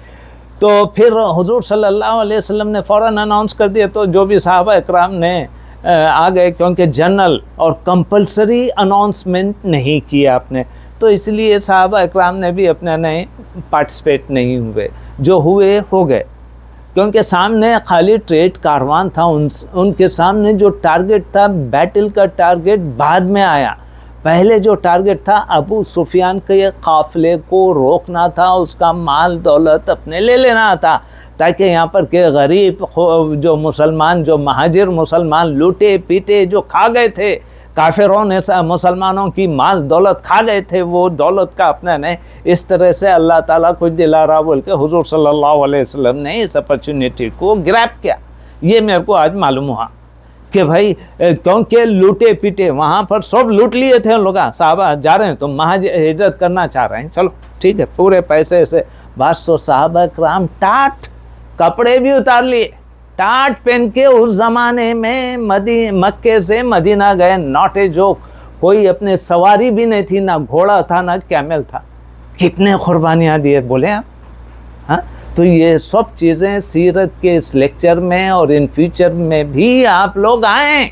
तो फिर हुजूर सल्लल्लाहु अलैहि वसल्लम ने फ़ौरन अनाउंस कर दिया, तो जो भी साहबा इकराम ने आ गए, क्योंकि जनरल और कंपलसरी अनाउंसमेंट नहीं किया आपने, तो इसलिए साहबा इकराम ने भी अपने नए पार्टिसिपेट नहीं हुए, जो हुए हो गए। क्योंकि सामने खाली ट्रेड कारवान था, उनके सामने जो टारगेट था, बैटल का टारगेट बाद में आया। पहले जो टारगेट था अबू सुफियान के काफ़िले को रोकना था, उसका माल दौलत अपने ले लेना था, ताकि यहाँ पर के गरीब जो मुसलमान, जो महाजिर मुसलमान लूटे पीटे जो खा गए थे, काफिरों ने मुसलमानों की माल दौलत खा गए थे, वो दौलत का अपना नहीं, इस तरह से अल्लाह ताला कुछ दिला रहा बोल के हुजूर सल्लल्लाहु अलैहि वसल्लम ने इस अपॉर्चुनिटी को ग्रैब किया। ये मेरे को आज मालूम हुआ कि भाई क्योंकि लूटे पीटे वहाँ पर सब लूट लिए थे लोग, साहबा जा रहे हैं तो हिजरत करना चाह रहे हैं, चलो ठीक है, पूरे पैसे से बस। तो साहबा कराम टाट कपड़े भी उतार लिए, टाट पहन के उस ज़माने में मक्के से मदीना गए, नॉट ए जोक। कोई अपने सवारी भी नहीं थी, ना घोड़ा था ना कैमल था, कितने कुर्बानियाँ दिए बोले आप। हाँ, तो ये सब चीज़ें सीरत के इस लेक्चर में और इन फ्यूचर में भी आप लोग आएँ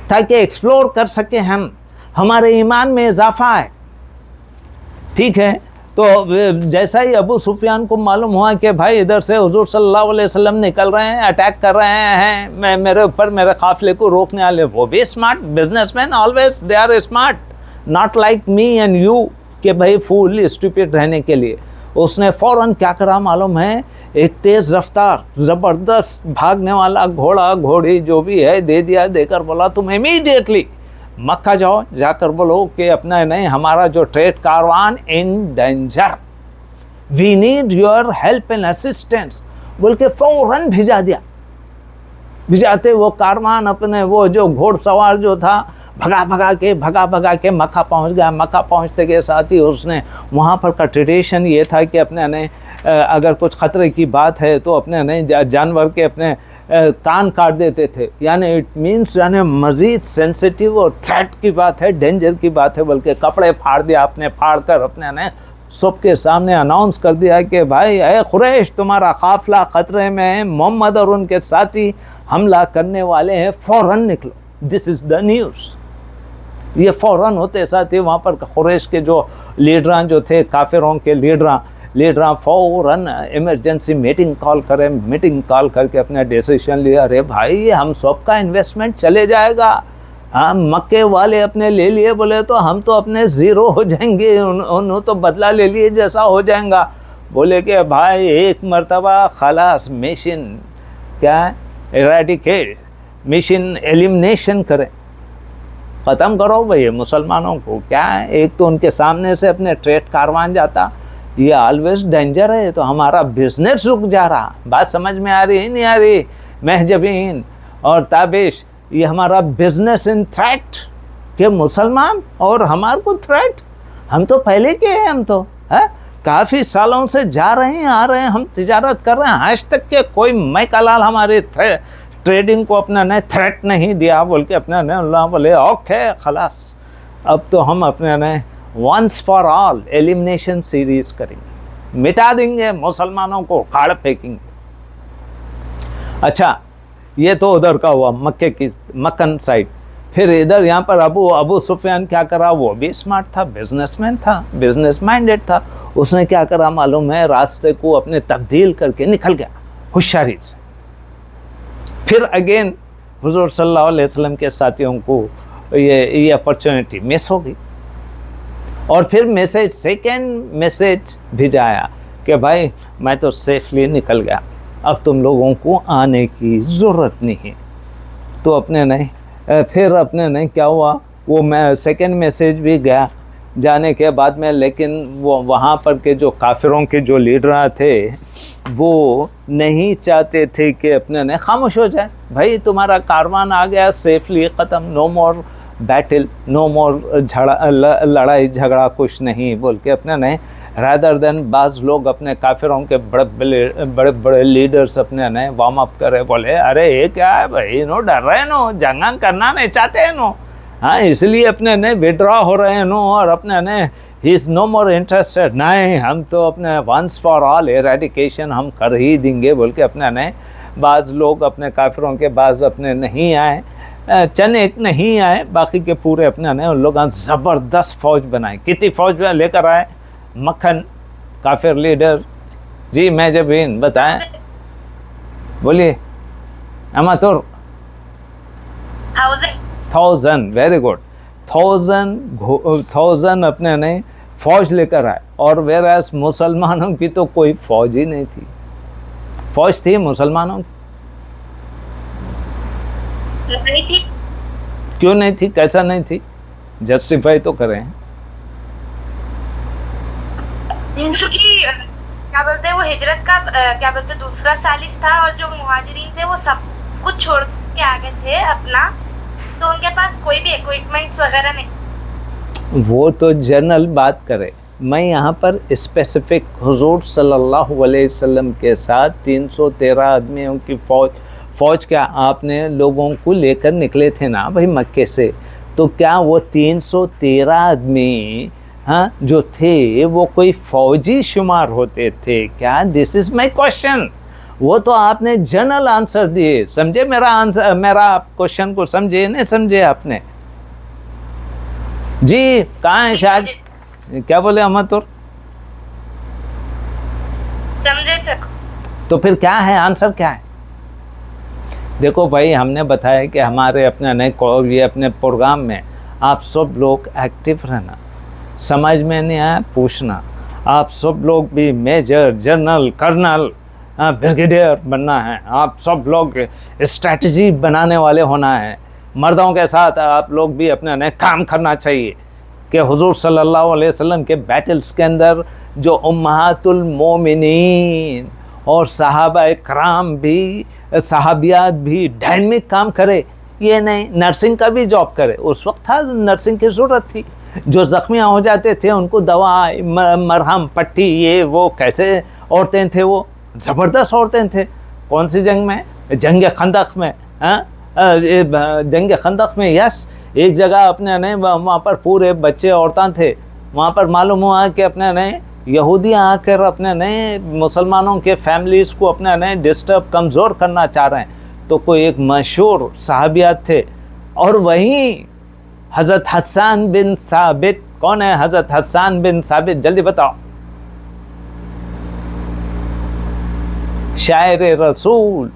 ताकि एक्सप्लोर कर सकें हम, हमारे ईमान में इजाफा है। ठीक है, तो जैसा ही अबू सुफियान को मालूम हुआ कि भाई इधर से हुजूर सल्लल्लाहु अलैहि वसल्लम निकल रहे हैं, अटैक कर रहे हैं, मैं मेरे ऊपर मेरे काफिले को रोकने वाले, वो भी smart businessman, always they are smart, not like me and you कि भाई फूल स्टूपिड रहने के लिए। उसने फ़ौरन क्या करा मालूम है, एक तेज़ रफ्तार ज़बरदस्त भागने वाला घोड़ा घोड़ी जो भी है दे दिया, देकर बोला तुम इमीडिएटली मक्का जाओ, जाकर बोलो कि अपना नहीं हमारा जो trade caravan in danger, we need your help and assistance बोल के फ़ौरन भिजा दिया। भिजाते वो कारवान अपने वो जो घोड़सवार जो था भगा भगा के मक्का पहुंच गया। मक्का पहुंचते के साथ ही उसने वहाँ पर का ट्रेडिशन ये था कि अपने ने अगर कुछ ख़तरे की बात है तो अपने नहीं जानवर के अपने कान काट देते थे, यानी इट मीन्स यानी मज़ीद सेंसिटिव और थ्रेट की बात है, डेंजर की बात है, बल्कि कपड़े फाड़ दिया अपने, फाड़ कर अपने ने सबके सामने अनाउंस कर दिया कि भाई ए कुरैश तुम्हारा काफ़िला ख़तरे में है, मोहम्मद और उनके साथी हमला करने वाले हैं, फ़ौरन निकलो, दिस इज़ द न्यूज़। ये फ़ौरन होते साथ ही वहाँ पर कुरैश के जो लीडरान जो थे, काफिरों के लीडरान फ़ौरन इमरजेंसी मीटिंग कॉल करें, मीटिंग कॉल करके अपना डिसीजन लिया, अरे भाई ये हम सब का इन्वेस्टमेंट चले जाएगा, हम मक्के वाले अपने ले लिए बोले तो हम तो अपने ज़ीरो हो जाएंगे, उन्होंने तो बदला ले लिए जैसा हो जाएगा। बोले कि भाई एक मरतबा खलास मिशन क्या इरेडिकेट, मिशन एलिमिनेशन करें, ख़त्म करो भाई मुसलमानों को। क्या है, एक तो उनके सामने से अपने ट्रेड कारवान जाता, ये ऑलवेज डेंजर है, तो हमारा बिजनेस रुक जा रहा। बात समझ में आ रही नहीं आ रही? महजबीन और ताबिश, ये हमारा बिजनेस इन थ्रेट के मुसलमान और हमारे को थ्रेट, हम तो पहले के हैं, हम तो है काफ़ी सालों से जा रहे हैं आ रहे हैं, हम तिजारत कर रहे हैं, आज तक के कोई मैकलाल हमारे ट्रेडिंग को अपना ने थ्रेट नहीं दिया बोल के अपना ने अल्लाह बोले ओके खलास, अब तो हम अपने ने once for all elimination series करेंगे, मिटा देंगे मुसलमानों को, काड़ फेंकेंगे। अच्छा, ये तो उधर का हुआ मक्के की मक्कन साइड। फिर इधर यहाँ पर अबू सुफियान क्या करा, वो भी स्मार्ट था, बिजनेसमैन था, बिजनेस माइंडेड था। उसने क्या करा मालूम है, रास्ते को अपने तब्दील करके निकल गया होशियारी से। फिर अगेन हुजूर सल्लल्लाहु अलैहि वसल्लम के साथियों को ये अपॉर्चुनिटी मिस हो गई, और फिर सेकेंड मैसेज भिजाया कि भाई मैं तो सेफली निकल गया, अब तुम लोगों को आने की ज़रूरत नहीं है। तो अपने नहीं फिर अपने नहीं क्या हुआ, वो मैं सेकेंड मैसेज भी गया जाने के बाद में, लेकिन वो वहाँ पर के जो काफिरों के जो लीडर थे वो नहीं चाहते थे कि अपने ने खामोश हो जाए, भाई तुम्हारा कारवान आ गया सेफली, ख़त्म, नो मोर बैटल, नो मोर लड़ाई झगड़ा कुछ नहीं बोल के अपने ने रादर देन बाज़ लोग अपने काफिरों के बड़े बड़े लीडर्स अपने ने वार्म अप करे, बोले अरे ये क्या है भाई, नो डर रहे नो, जंग करना नहीं चाहते हैं नो, हाँ इसलिए अपने ने विड्रॉ हो रहे हैं नो, और अपने ने he is no more interested, नहीं हम तो अपने वंस फॉर ऑल एरेडिकेशन हम कर ही देंगे बोल के अपने ने बाज़ लोग अपने काफिरों के बाज़ अपने नहीं आए, चंद एक नहीं आए, बाकी के पूरे अपने ने उन लोग ज़बरदस्त फ़ौज बनाई। कितनी फ़ौज लेकर आए मक्खन काफिर लीडर जी, मैं जब इन बताएं, बोलिए अमातुर। 1000, वेरी गुड, 1000 अपने ने फ़ौज लेकर आए, और वेरास मुसलमानों की तो कोई फ़ौज ही नहीं थी। फ़ौज थी मुसलमानों की? नहीं थी। क्यों नहीं थी, कैसा नहीं थी, जस्टिफाई तो करें। क्या बोलते हैं वो हिजरत का क्या बोलते हैं दूसरा सालिस था, और जो मुहाजिरीन थे वो सब कुछ छोड़ के आ गए थे अपना, तो उनके पास कोई भी इक्विपमेंट्स वगैरह नहीं। वो तो जनरल बात करे, मैं यहाँ पर स्पेसिफिक हुजूर सल्लल्लाहु अलैहि वसल्लम के साथ 313 आदमियों की फ़ौज क्या आपने लोगों को लेकर निकले थे ना भाई मक्के से, तो क्या वो 313 आदमी हाँ जो थे वो कोई फ़ौजी शुमार होते थे क्या? This is my question. वो तो आपने जनरल आंसर दिए, समझे मेरा आंसर, मेरा क्वेश्चन को समझे नहीं समझे आपने? जी कहाँ है शाज, क्या बोले अमतुर? समझे सको। तो फिर क्या है आंसर, क्या है? देखो भाई, हमने बताया कि हमारे अपने नए ये अपने प्रोग्राम में आप सब लोग एक्टिव रहना, समझ में नहीं आया पूछना, आप सब लोग भी मेजर, जनरल, कर्नल, ब्रिगेडियर बनना है, आप सब लोग स्ट्रैटेजी बनाने वाले होना है। मर्दों के साथ आप लोग भी अपने नए काम करना चाहिए कि हुजूर सल्लल्लाहु अलैहि वसल्लम के बैटल्स के अंदर जो उम्महातुल मोमिनीन और सहाबा कराम भी, सहाबियात भी डायनेमिक काम करे, ये नहीं नर्सिंग का भी जॉब करे। उस वक्त था नर्सिंग की ज़रूरत थी, जो ज़ख्मियाँ हो जाते थे उनको दवा, मरहम, पट्टी, ये वो, कैसे औरतें थे वो, ज़बरदस्त औरतें थे। कौन सी जंग में? जंग खंदक में। जंग खंदक में, यस, एक जगह अपने ने वहाँ पर पूरे बच्चे औरतां थे, वहाँ पर मालूम हुआ कि अपने ने यहूदियाँ आकर अपने ने मुसलमानों के फैमिलीज़ को अपने ने डिस्टर्ब, कमज़ोर करना चाह रहे हैं। तो कोई एक मशहूर सहाबियात थे, और वहीं हज़रत हसन बिन साबित। कौन है हज़रत हसन बिन साबित? जल्दी बताओ। शायर रसूल,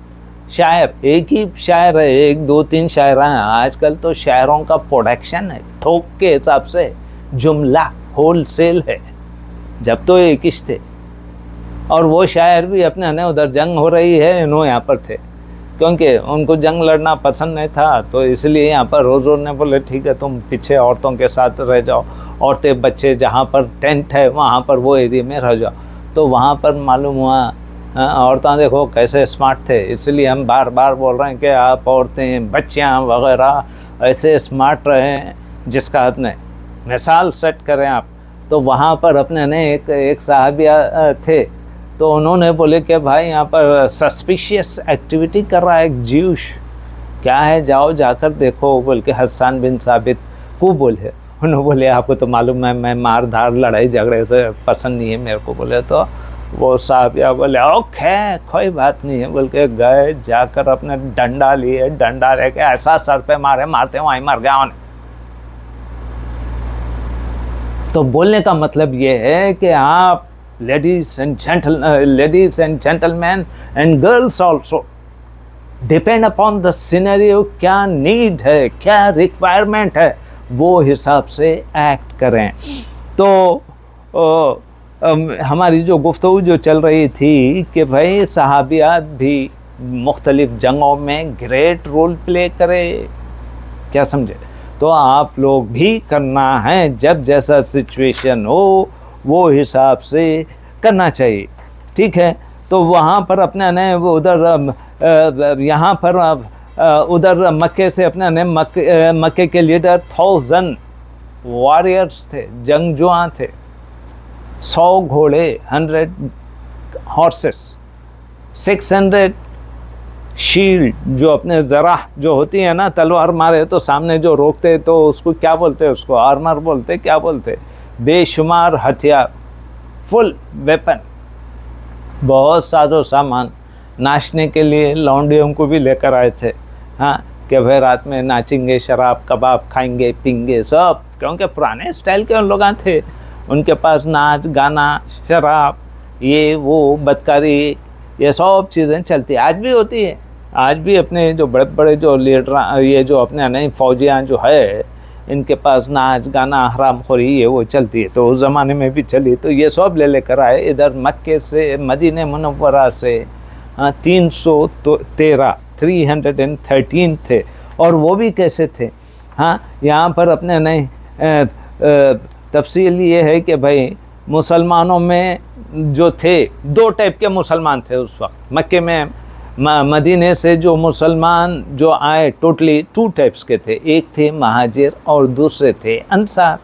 शायर, एक ही शायर है, एक दो तीन शायर हैं। आजकल तो शायरों का प्रोडक्शन है, थोक के हिसाब से, जुमला होल सेल है। जब तो एक ही थे, और वो शायर भी अपने ने उधर जंग हो रही है, इन्हों यहाँ पर थे, क्योंकि उनको जंग लड़ना पसंद नहीं था, तो इसलिए यहाँ पर रोज़ ने बोले ठीक है तुम पीछे औरतों के साथ रह जाओ, औरतें बच्चे जहाँ पर टेंट है वहाँ पर वो एरिया में रह जाओ। तो वहाँ पर मालूम हुआ औरतें देखो कैसे स्मार्ट थे, इसलिए हम बार बार बोल रहे हैं कि आप औरतें, बच्चियाँ वगैरह ऐसे स्मार्ट रहें जिसका हद नहीं, मिसाल सेट करें आप। तो वहाँ पर अपने ने एक साहबिया थे, तो उन्होंने बोले कि भाई यहाँ पर सस्पिशियस एक्टिविटी कर रहा है एक ज्यूश, क्या है, जाओ जाकर देखो, बोल के हसन बिन साबित को बोले। उन्होंने बोले आपको तो मालूम है मैं मार धार, लड़ाई झगड़े से पसंद नहीं है मेरे को। बोले तो वो साहबिया बोले ओके कोई बात नहीं है, बोल के गए, जाकर अपने डंडा लिए, डंडा लेके ऐसा सर पे मारे, मारते वहीं मर गया उन्हें। तो बोलने का मतलब ये है कि आप ladies and gentleman and girls also, depend upon the scenario, क्या नीड है, क्या रिक्वायरमेंट है, वो हिसाब से एक्ट करें। तो हमारी जो गुफ्तगू जो चल रही थी कि भाई सहाबियात भी मुख्तलिफ़ जंगों में ग्रेट रोल प्ले करे, क्या समझे? तो आप लोग भी करना है, जब जैसा सिचुएशन हो वो हिसाब से करना चाहिए, ठीक है? तो वहाँ पर अपने ने वो उधर यहाँ पर उधर मक्के से अपने ने मक्के के लीडर 1000 वॉरियर्स थे, जंगजुआ थे, 100 घोड़े, 100 हॉर्सेस, 600 शील्ड, जो अपने ज़रा जो होती है ना, तलवार मारे तो सामने जो रोकते तो उसको क्या बोलते हैं, उसको आर्मर बोलते, क्या बोलते, बेशुमार हथियार, फुल वेपन, बहुत साजो सामान, नाचने के लिए लौंडियों को भी लेकर आए थे। हाँ, कि भाई रात में नाचेंगे, शराब कबाब खाएंगे पीएंगे सब, क्योंकि पुराने स्टाइल के उन लोग थे, उनके पास नाच गाना, शराब, ये वो बदकारी, ये सब चीज़ें चलती, आज भी होती है। आज भी अपने जो बड़े बड़े जो लीडर, ये जो अपने नई फौजियाँ जो है, इनके पास नाच गाना, हरामखोरी, ये वो चलती है, तो उस ज़माने में भी चली। तो ये सब ले लेकर आए इधर मक्के से, मदीने मुनव्वरा से। 313 थे, और वो भी कैसे थे? हाँ, यहाँ पर अपने नए तफसील ये है कि भाई मुसलमानों में जो थे, 2 टाइप के मुसलमान थे उस वक्त मक्के में। मदीने से जो मुसलमान जो आए टोटली 2 टाइप्स के थे, एक थे महाजिर और दूसरे थे अंसार।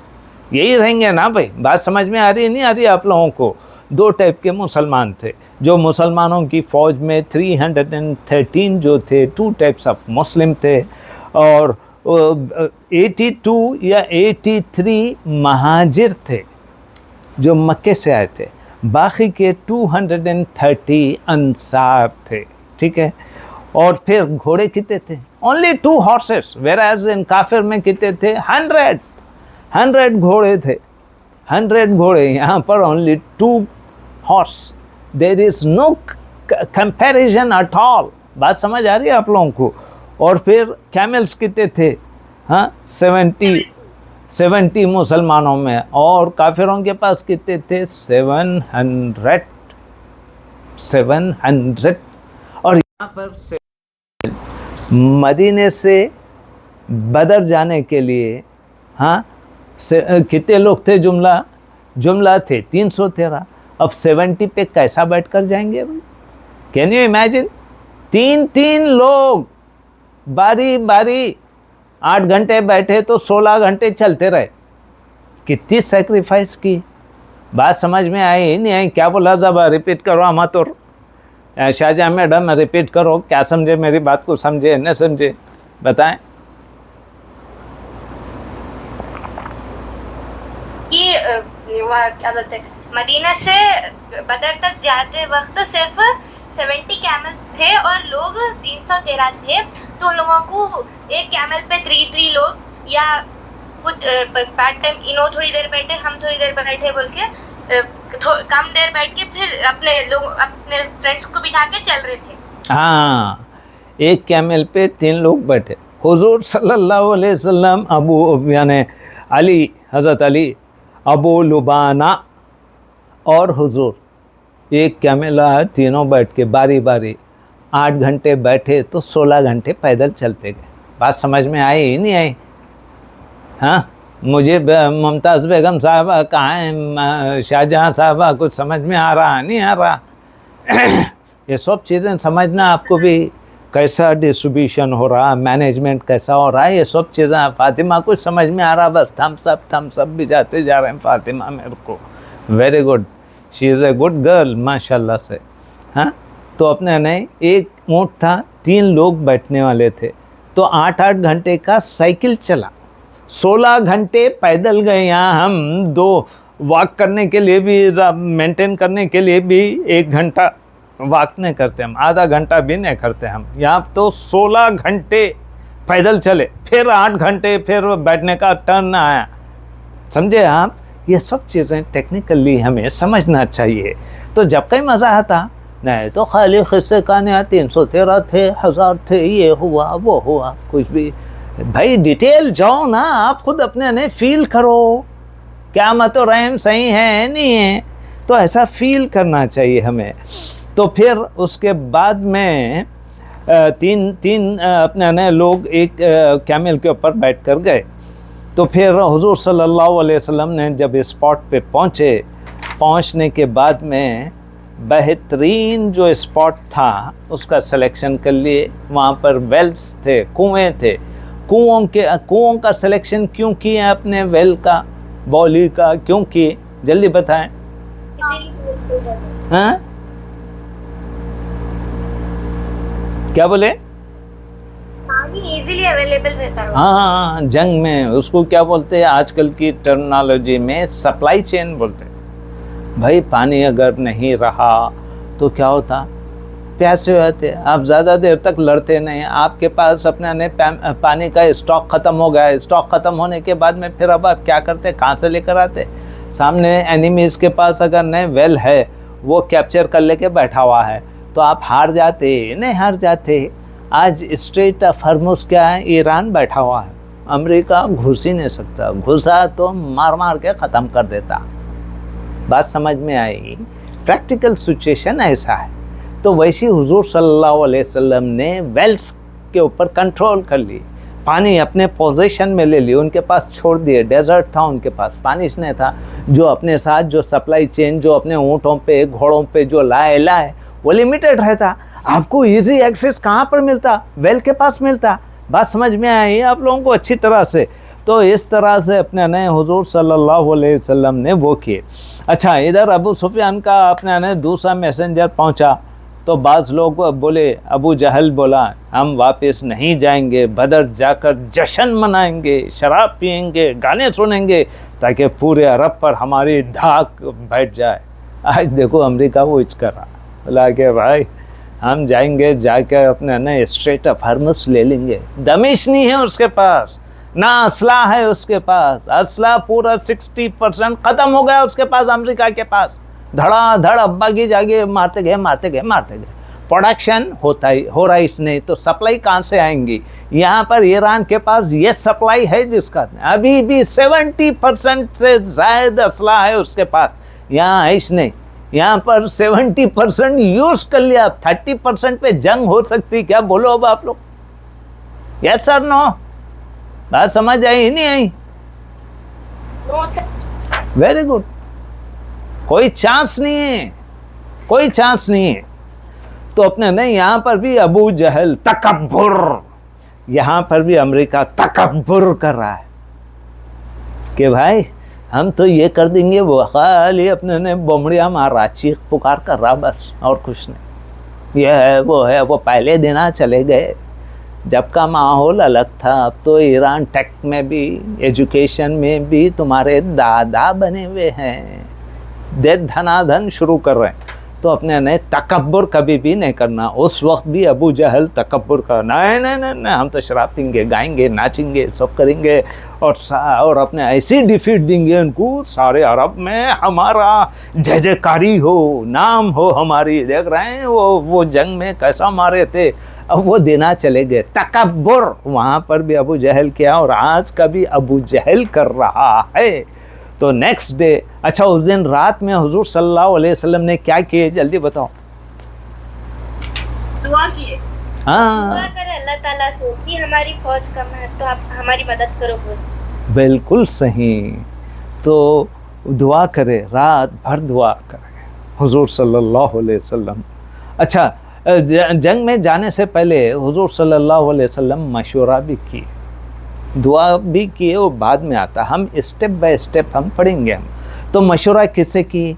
यही रहेंगे ना भाई, बात समझ में आ रही नहीं आ रही आप लोगों को? 2 टाइप के मुसलमान थे जो मुसलमानों की फ़ौज में 313 जो थे, 2 टाइप्स ऑफ मुस्लिम थे, और 82 या 83 महाजिर थे जो मक्के से आए थे, बाकी के 230 अंसार थे, ठीक है? और फिर घोड़े कितने थे? ओनली 2 हॉर्सेस, वेराज इन काफिर में कितने थे? 100 घोड़े थे, 100 घोड़े। यहाँ पर only 2 horse, there is no comparison at all. बात समझ आ रही है आप लोगों को? और फिर कैमल्स कितने थे? हाँ, 70 मुसलमानों में, और काफिरों के पास कितने थे? 700। और यहाँ पर मदीने से बदर जाने के लिए हाँ कितने लोग थे? जुमला थे 313। अब 70 पे कैसा बैठ कर जाएंगे भाई? Can you imagine? 3 लोग बारी बारी 8 घंटे बैठे तो 16 घंटे चलते रहे। कितनी सेक्रीफाइस की। बात समझ में आई नहीं आई? क्या बोला? जब रिपीट करो हम तो शाहजहाँ मैडम रिपीट करो, क्या समझे मेरी बात को? समझे न समझे बताएं। कि क्या बोलते हैं, मदीना से बदर तक जाते वक्त सिर्फ 70 कैमल्स थे और लोग 313 थे। तो उन लोगों को एक कैमल पे 3 लोग या कुछ पार्ट टाइम, इनो थोड़ी देर बैठे, हम थोड़ी देर बैठे बोल के कम देर बैठ के फिर अपने फ्रेंड्स को बिठा के चल रहे थे। हाँ, एक कैमल पे 3 लोग बैठे। हुजूर सल्लल्लाहु अलैहि वसल्लम, यानी हज़रत अली, अबू लुबाना और हुजूर एक कैमल, तीनों बैठ के बारी बारी 8 घंटे बैठे तो 16 घंटे पैदल चलते गए। बात समझ में आई नहीं आई? हाँ, मुझे मुमताज़ बेगम साहबा कहाँ हैं, शाहजहाँ साहबा, कुछ समझ में आ रहा नहीं आ रहा? ये सब चीज़ें समझना आपको भी, कैसा डिस्ट्रीब्यूशन हो रहा, मैनेजमेंट कैसा हो रहा है, ये सब चीज़ें। फातिमा कुछ समझ में आ रहा? बस थम्स अप भी जाते जा रहे हैं फातिमा मेरे को। Very good, she is a good girl माशाल्लाह से। हाँ, तो अपने नहीं, एक ऊँट था, 3 लोग बैठने वाले थे, तो 8-8 घंटे का साइकिल चला, 16 घंटे पैदल गए। यहाँ हम 2 वॉक करने के लिए भी, मेंटेन करने के लिए भी 1 घंटा वॉक नहीं करते हम, आधा घंटा भी नहीं करते हम। यहाँ तो 16 घंटे पैदल चले, फिर 8 घंटे फिर बैठने का टर्न आया। समझे आप? ये सब चीज़ें टेक्निकली हमें समझना चाहिए। तो जब कहीं मज़ा आता, नहीं तो खाली किस्से कहानियाँ, 313 थे, 1000 थे, ये हुआ वो हुआ, कुछ भी। भाई डिटेल जाओ ना, आप खुद अपने ने फील करो, क्या मत रहम सही है नहीं है, तो ऐसा फील करना चाहिए हमें। तो फिर उसके बाद में तीन अपने ने लोग एक कैमल के ऊपर बैठ कर गए। तो फिर हुजूर सल्लल्लाहु अलैहि वसल्लम ने जब स्पॉट पे पहुंचने के बाद में बेहतरीन जो स्पॉट था उसका सिलेक्शन कर लिए। वहाँ पर वेल्स थे, कुएँ थे। कुओं का सिलेक्शन क्यों किए अपने? वेल का, बौली का क्यों किए? जल्दी बताएं। हाँ, क्या बोले? पानी इजीली अवेलेबल रहता है। हाँ, जंग में उसको क्या बोलते हैं आजकल की टर्मिनोलॉजी में? सप्लाई चेन बोलते हैं। भाई पानी अगर नहीं रहा तो क्या होता? प्यासे होते, आप ज़्यादा देर तक लड़ते नहीं। आपके पास अपने ने पानी का स्टॉक ख़त्म हो गया। स्टॉक ख़त्म होने के बाद में फिर अब आप क्या करते? कहाँ से लेकर आते? सामने एनिमीज़ के पास अगर नए वेल है, वो कैप्चर कर लेके बैठा हुआ है, तो आप हार जाते? नहीं हार जाते। आज स्ट्रेट ऑफ हॉर्मुज़ क्या है? ईरान बैठा हुआ है, अमेरिका घुस ही नहीं सकता, घुसा तो मार के ख़त्म कर देता। बात समझ में आई? प्रैक्टिकल सिचुएशन ऐसा है। तो वैसे हुजूर सल्लल्लाहु अलैहि वसल्लम ने वेल्स के ऊपर कंट्रोल कर ली, पानी अपने पोजीशन में ले ली, उनके पास छोड़ दिए। डेजर्ट था उनके पास, पानी नहीं था। जो अपने साथ जो सप्लाई चेन जो अपने ऊँटों पे, घोड़ों पे जो लाए वो लिमिटेड रहता। आपको इजी एक्सेस कहाँ पर मिलता? वेल के पास मिलता। बात समझ में आई आप लोगों को अच्छी तरह से? तो इस तरह से अपने ने हुजूर सल्लल्लाहु अलैहि वसल्लम ने वो किए। अच्छा, इधर अबू सुफियान का अपने ने दूसरा मैसेंजर पहुंचा, तो बाज़ लोग बोले, अबू जहल बोला, हम वापस नहीं जाएंगे, बदर जाकर जश्न मनाएंगे, शराब पिएंगे, गाने सुनेंगे, ताकि पूरे अरब पर हमारी धाक बैठ जाए। आज देखो अमेरिका वो इच कर रहा, बोला कि भाई हम जाएंगे, जाकर अपने न स्ट्रेट ऑफ हॉर्मुज़ ले लेंगे। दमिश नहीं है उसके पास, ना असला है उसके पास, असला पूरा 60% ख़त्म हो गया उसके पास, अमेरिका के पास। धड़ाधड़ अब्बा की जाके मारते गए। प्रोडक्शन हो रहा है इसने, तो सप्लाई कहाँ से आएंगी? यहाँ पर ईरान के पास ये सप्लाई है जिसका अभी भी 70% से ज़्यादा असला है उसके पास, यहाँ है इसने। यहाँ पर 70% यूज कर लिया, 30% पे जंग हो सकती, क्या बोलो अब आप लोग? Yes sir no? बात समझ आई नहीं आई? Very good. कोई चांस नहीं है, कोई चांस नहीं है। तो अपने नहीं, यहाँ पर भी अबू जहल तकब्बुर, यहाँ पर भी अमेरिका तकब्बुर कर रहा है कि भाई हम तो ये कर देंगे, वो खाली अपने ने बोमड़िया मार रहा, चीख पुकार कर रहा, बस और कुछ नहीं। ये है वो है, वो पहले दिन चले गए जब का माहौल अलग था। अब तो ईरान टेक में भी, एजुकेशन में भी तुम्हारे दादा बने हुए हैं, दे धनाधन शुरू कर रहे हैं। तो अपने ने तकब्बुर कभी भी नहीं करना। उस वक्त भी अबू जहल तकब्बुर का नहीं, हम तो शराब पीएंगे, गाएंगे, नाचेंगे, सब करेंगे और अपने ऐसी डिफीट देंगे उनको, सारे अरब में हमारा जय जयकारी हो, नाम हो हमारी। देख रहे हैं वो जंग में कैसा मारे थे, अब वो देना चले गए। तकब्बुर वहाँ पर भी अबू जहल किया और आज का भी अबू जहल कर रहा है। तो नेक्स्ट डे, अच्छा उस दिन रात में हुजूर सल्लल्लाहु अलैहि वसल्लम ने क्या किए, जल्दी बताओ। दुआ किए। हाँ, दुआ करे अल्लाह ताला से कि हमारी फौज कम है तो आप हमारी मदद करो। बिल्कुल सही। तो दुआ करे, रात भर दुआ करे हुजूर सल्लल्लाहु अलैहि वसल्लम। अच्छा, जंग में जाने से पहले हुजूर सल्लल्लाहु अलैहि वसल्लम मशवरा भी किए, दुआ भी किए, वो बाद में आता, हम स्टेप बाय स्टेप हम पढ़ेंगे हम। तो मशवरा किससे की?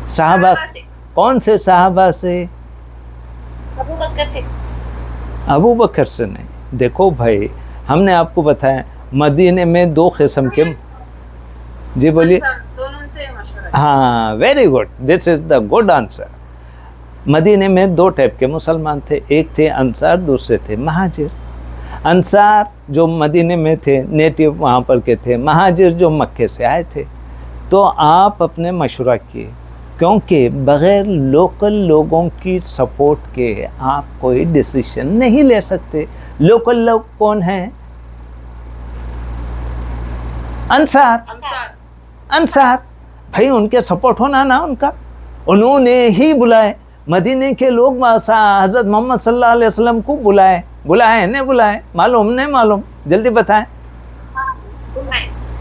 साहबा। कौन से साहबा से? अबू बकर से। अबू बकर से नहीं। देखो भाई, हमने आपको बताया मदीने में 2 किस्म के, जी बोलिए। दोनों से मशवरा। हाँ, very good, this is the good answer. मदीने में 2 टाइप के मुसलमान थे, एक थे अंसार, दूसरे थे महाजिर। अंसार जो मदीने में थे, नेटिव वहाँ पर के थे, महाजिर जो मक्के से आए थे। तो आप अपने मशवरा किए, क्योंकि बग़ैर लोकल लोगों की सपोर्ट के आप कोई डिसीजन नहीं ले सकते। लोकल लोग कौन हैं? अंसार। अंसार भाई, उनके सपोर्ट होना ना, उनका उन्होंने ही बुलाए, मदीने के लोग हज़रत मोहम्मद सल्लल्लाहु अलैहि वसल्लम को बुलाए नहीं बुलाए, मालूम नहीं मालूम, जल्दी बताएं।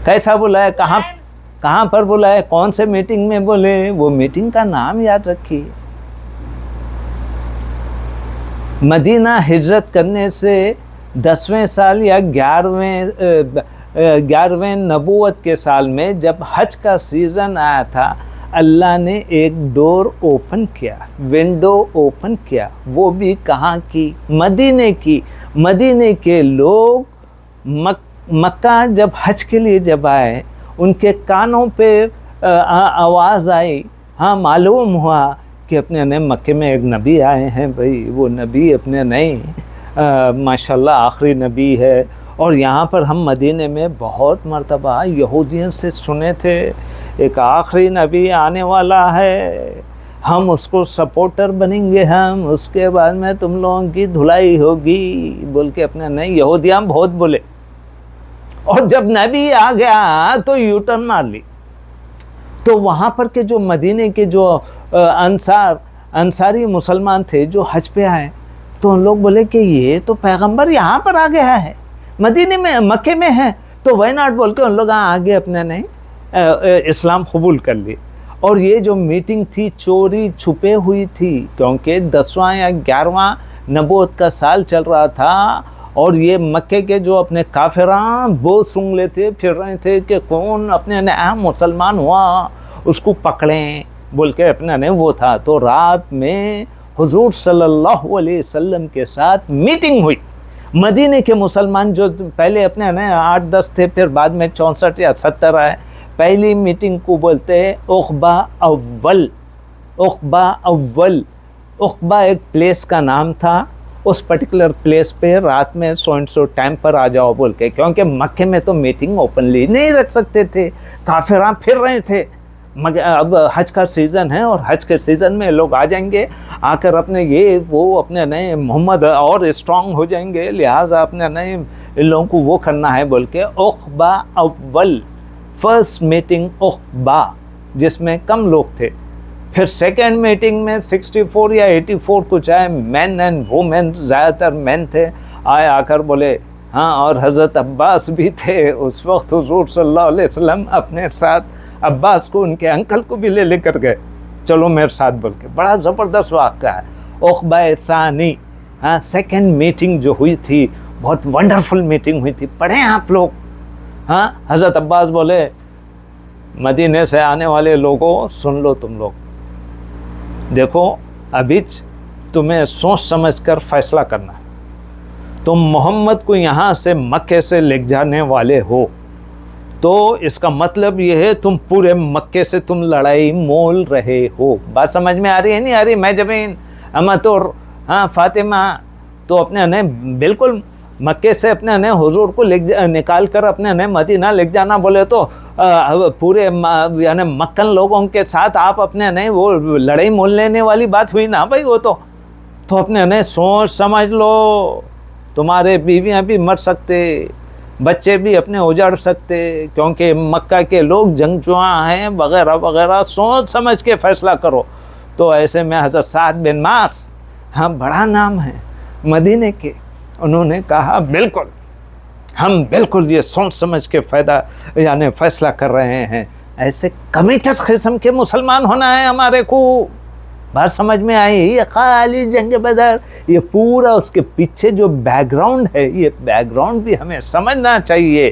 कैसा बुलाए, कहाँ पर बुलाए, कौन से मीटिंग में बोले, वो मीटिंग का नाम याद रखिए। मदीना हिजरत करने से 10वें साल या 11वें नबूवत के साल में जब हज का सीज़न आया था, अल्लाह ने एक डोर ओपन किया, विंडो ओपन किया। वो भी कहाँ की? मदीने की। मदीने के लोग मक्का जब हज के लिए जब आए, उनके कानों पे आवाज़ आई, हाँ मालूम हुआ कि अपने ने मक्के में एक नबी आए हैं। भाई वो नबी अपने नहीं माशाल्लाह आखिरी नबी है। और यहाँ पर हम मदीने में बहुत मर्तबा यहूदियों से सुने थे एक आखिरी नबी आने वाला है, हम उसको सपोर्टर बनेंगे, हम उसके बाद में तुम लोगों की धुलाई होगी बोल के अपने नहीं, यहूदियाँ बहुत बोले। और जब नबी आ गया तो यू टर्न मार ली। तो वहाँ पर के जो मदीने के जो अंसारी मुसलमान थे जो हज पे आए, तो उन लोग बोले कि ये तो पैगंबर यहाँ पर आ गया है, मदीने में, मक्के में है, तो वाई नॉट बोल के उन लोग आगे अपने नहीं इस्लाम कबूल कर ली। और ये जो मीटिंग थी चोरी छुपे हुई थी, क्योंकि 10वां या 11वां नबूवत का साल चल रहा था। और ये मक्के के जो अपने काफिरान बहुत सूंघ लेते फिर रहे थे कि कौन अपने नया मुसलमान हुआ उसको पकड़ें बोल के अपने ने वो था। तो रात में हुजूर सल्लल्लाहु अलैहि वसल्लम के साथ मीटिंग हुई। मदीने के मुसलमान जो पहले अपने ने 8-10 थे, फिर बाद में 64 या 70 आए। पहली मीटिंग को बोलते हैं उक़बा अव्वल। उक़बा अव्वल, उक़बा एक प्लेस का नाम था उस पर्टिकुलर प्लेस पे रात में सो टाइम पर आ जाओ बोल के, क्योंकि मक्के में तो मीटिंग ओपनली नहीं रख सकते थे, काफिरा फिर रहे थे। मगर अब हज का सीज़न है और हज के सीज़न में लोग आ जाएंगे, आकर अपने ये वो अपने नए मोहम्मद और स्ट्रांग हो जाएंगे, लिहाजा अपने नए इन लोगों को वो करना है बोल के उक़बा अव्वल फर्स्ट मीटिंग उक़बा जिसमें कम लोग थे। फिर सेकेंड मीटिंग में 64 या 84 कुछ आए, मैन एंड वुमेन, ज़्यादातर मैन थे, आए आकर बोले हाँ, और हज़रत अब्बास भी थे उस वक्त। हुज़ूर सल्लल्लाहु अलैहि वसल्लम अपने साथ अब्बास को उनके अंकल को भी ले लेकर गए, चलो मेरे साथ बोल के। बड़ा ज़बरदस्त वाक़या है उक़बा सानी। हाँ, सेकेंड मीटिंग जो हुई थी बहुत वंडरफुल मीटिंग हुई थी, पढ़ें आप लोग। हाँ, हज़रत अब्बास बोले मदीने से आने वाले लोगों सुन लो, तुम लोग देखो अभी तुम्हें सोच समझ कर फैसला करना है। तुम मोहम्मद को यहाँ से मक्के से ले जाने वाले हो तो इसका मतलब ये है तुम पूरे मक्के से तुम लड़ाई मोल रहे हो। बात समझ में आ रही है नहीं आ रही? मैं जमीन अमत और हाँ फातिमा तो अपने ने बिल्कुल मक्के से अपने ने हुजूर को निकाल कर अपने ने मदीना ले जाना बोले तो पूरे यानी मक्कन लोगों के साथ आप अपने ने वो लड़ाई मोल लेने वाली बात हुई ना भाई। वो तो अपने ने सोच समझ लो, तुम्हारे बीवियां भी मर सकते, बच्चे भी अपने उजाड़ सकते, क्योंकि मक्का के लोग जंगजुआ हैं वगैरह वगैरह। सोच समझ के फ़ैसला करो। तो ऐसे में हज़रत साद बिन मास, हाँ बड़ा नाम है मदीने के, उन्होंने कहा बिल्कुल हम बिल्कुल ये सोच समझ के यानी फ़ैसला कर रहे हैं। ऐसे कमिटेड किस्म के मुसलमान होना है हमारे को। बात समझ में आई? ये खाली जंग बदर, ये पूरा उसके पीछे जो बैकग्राउंड है, ये बैकग्राउंड भी हमें समझना चाहिए,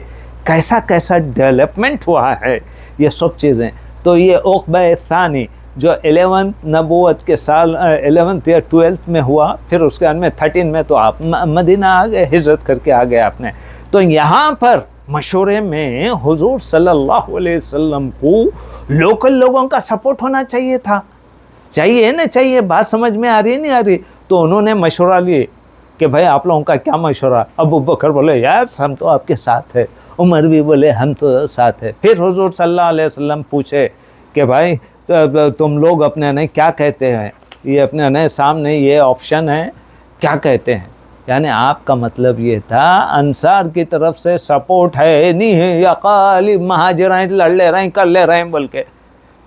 कैसा कैसा डेवलपमेंट हुआ है ये सब चीज़ें। तो ये उक़बा सानी जो 11 नबूवत के साल 11th या 12th में हुआ, फिर उसके बाद में 13 में तो आप मदीना आ गए, हिजरत करके आ गए आपने। तो यहाँ पर मशवरे में हुजूर सल्लल्लाहु अलैहि वसल्लम को लोकल लोगों का सपोर्ट होना चाहिए था, चाहिए ना चाहिए? बात समझ में आ रही है नहीं आ रही? तो उन्होंने मशवरा लिए कि भाई आप लोगों का क्या मशवरा? अबू बकर बोले यार हम तो आपके साथ है, उमर भी बोले हम तो साथ है। फिर हुजूर सल्लल्लाहु अलैहि वसल्लम पूछे कि भाई तुम लोग अपने ने क्या कहते हैं, ये अपने ने सामने ये ऑप्शन है, क्या कहते हैं? यानी आपका मतलब ये था अंसार की तरफ से सपोर्ट है नहीं है, या खाली महाजिराइन लड़ ले रहे हैं कर ले रहे हैं बोल के।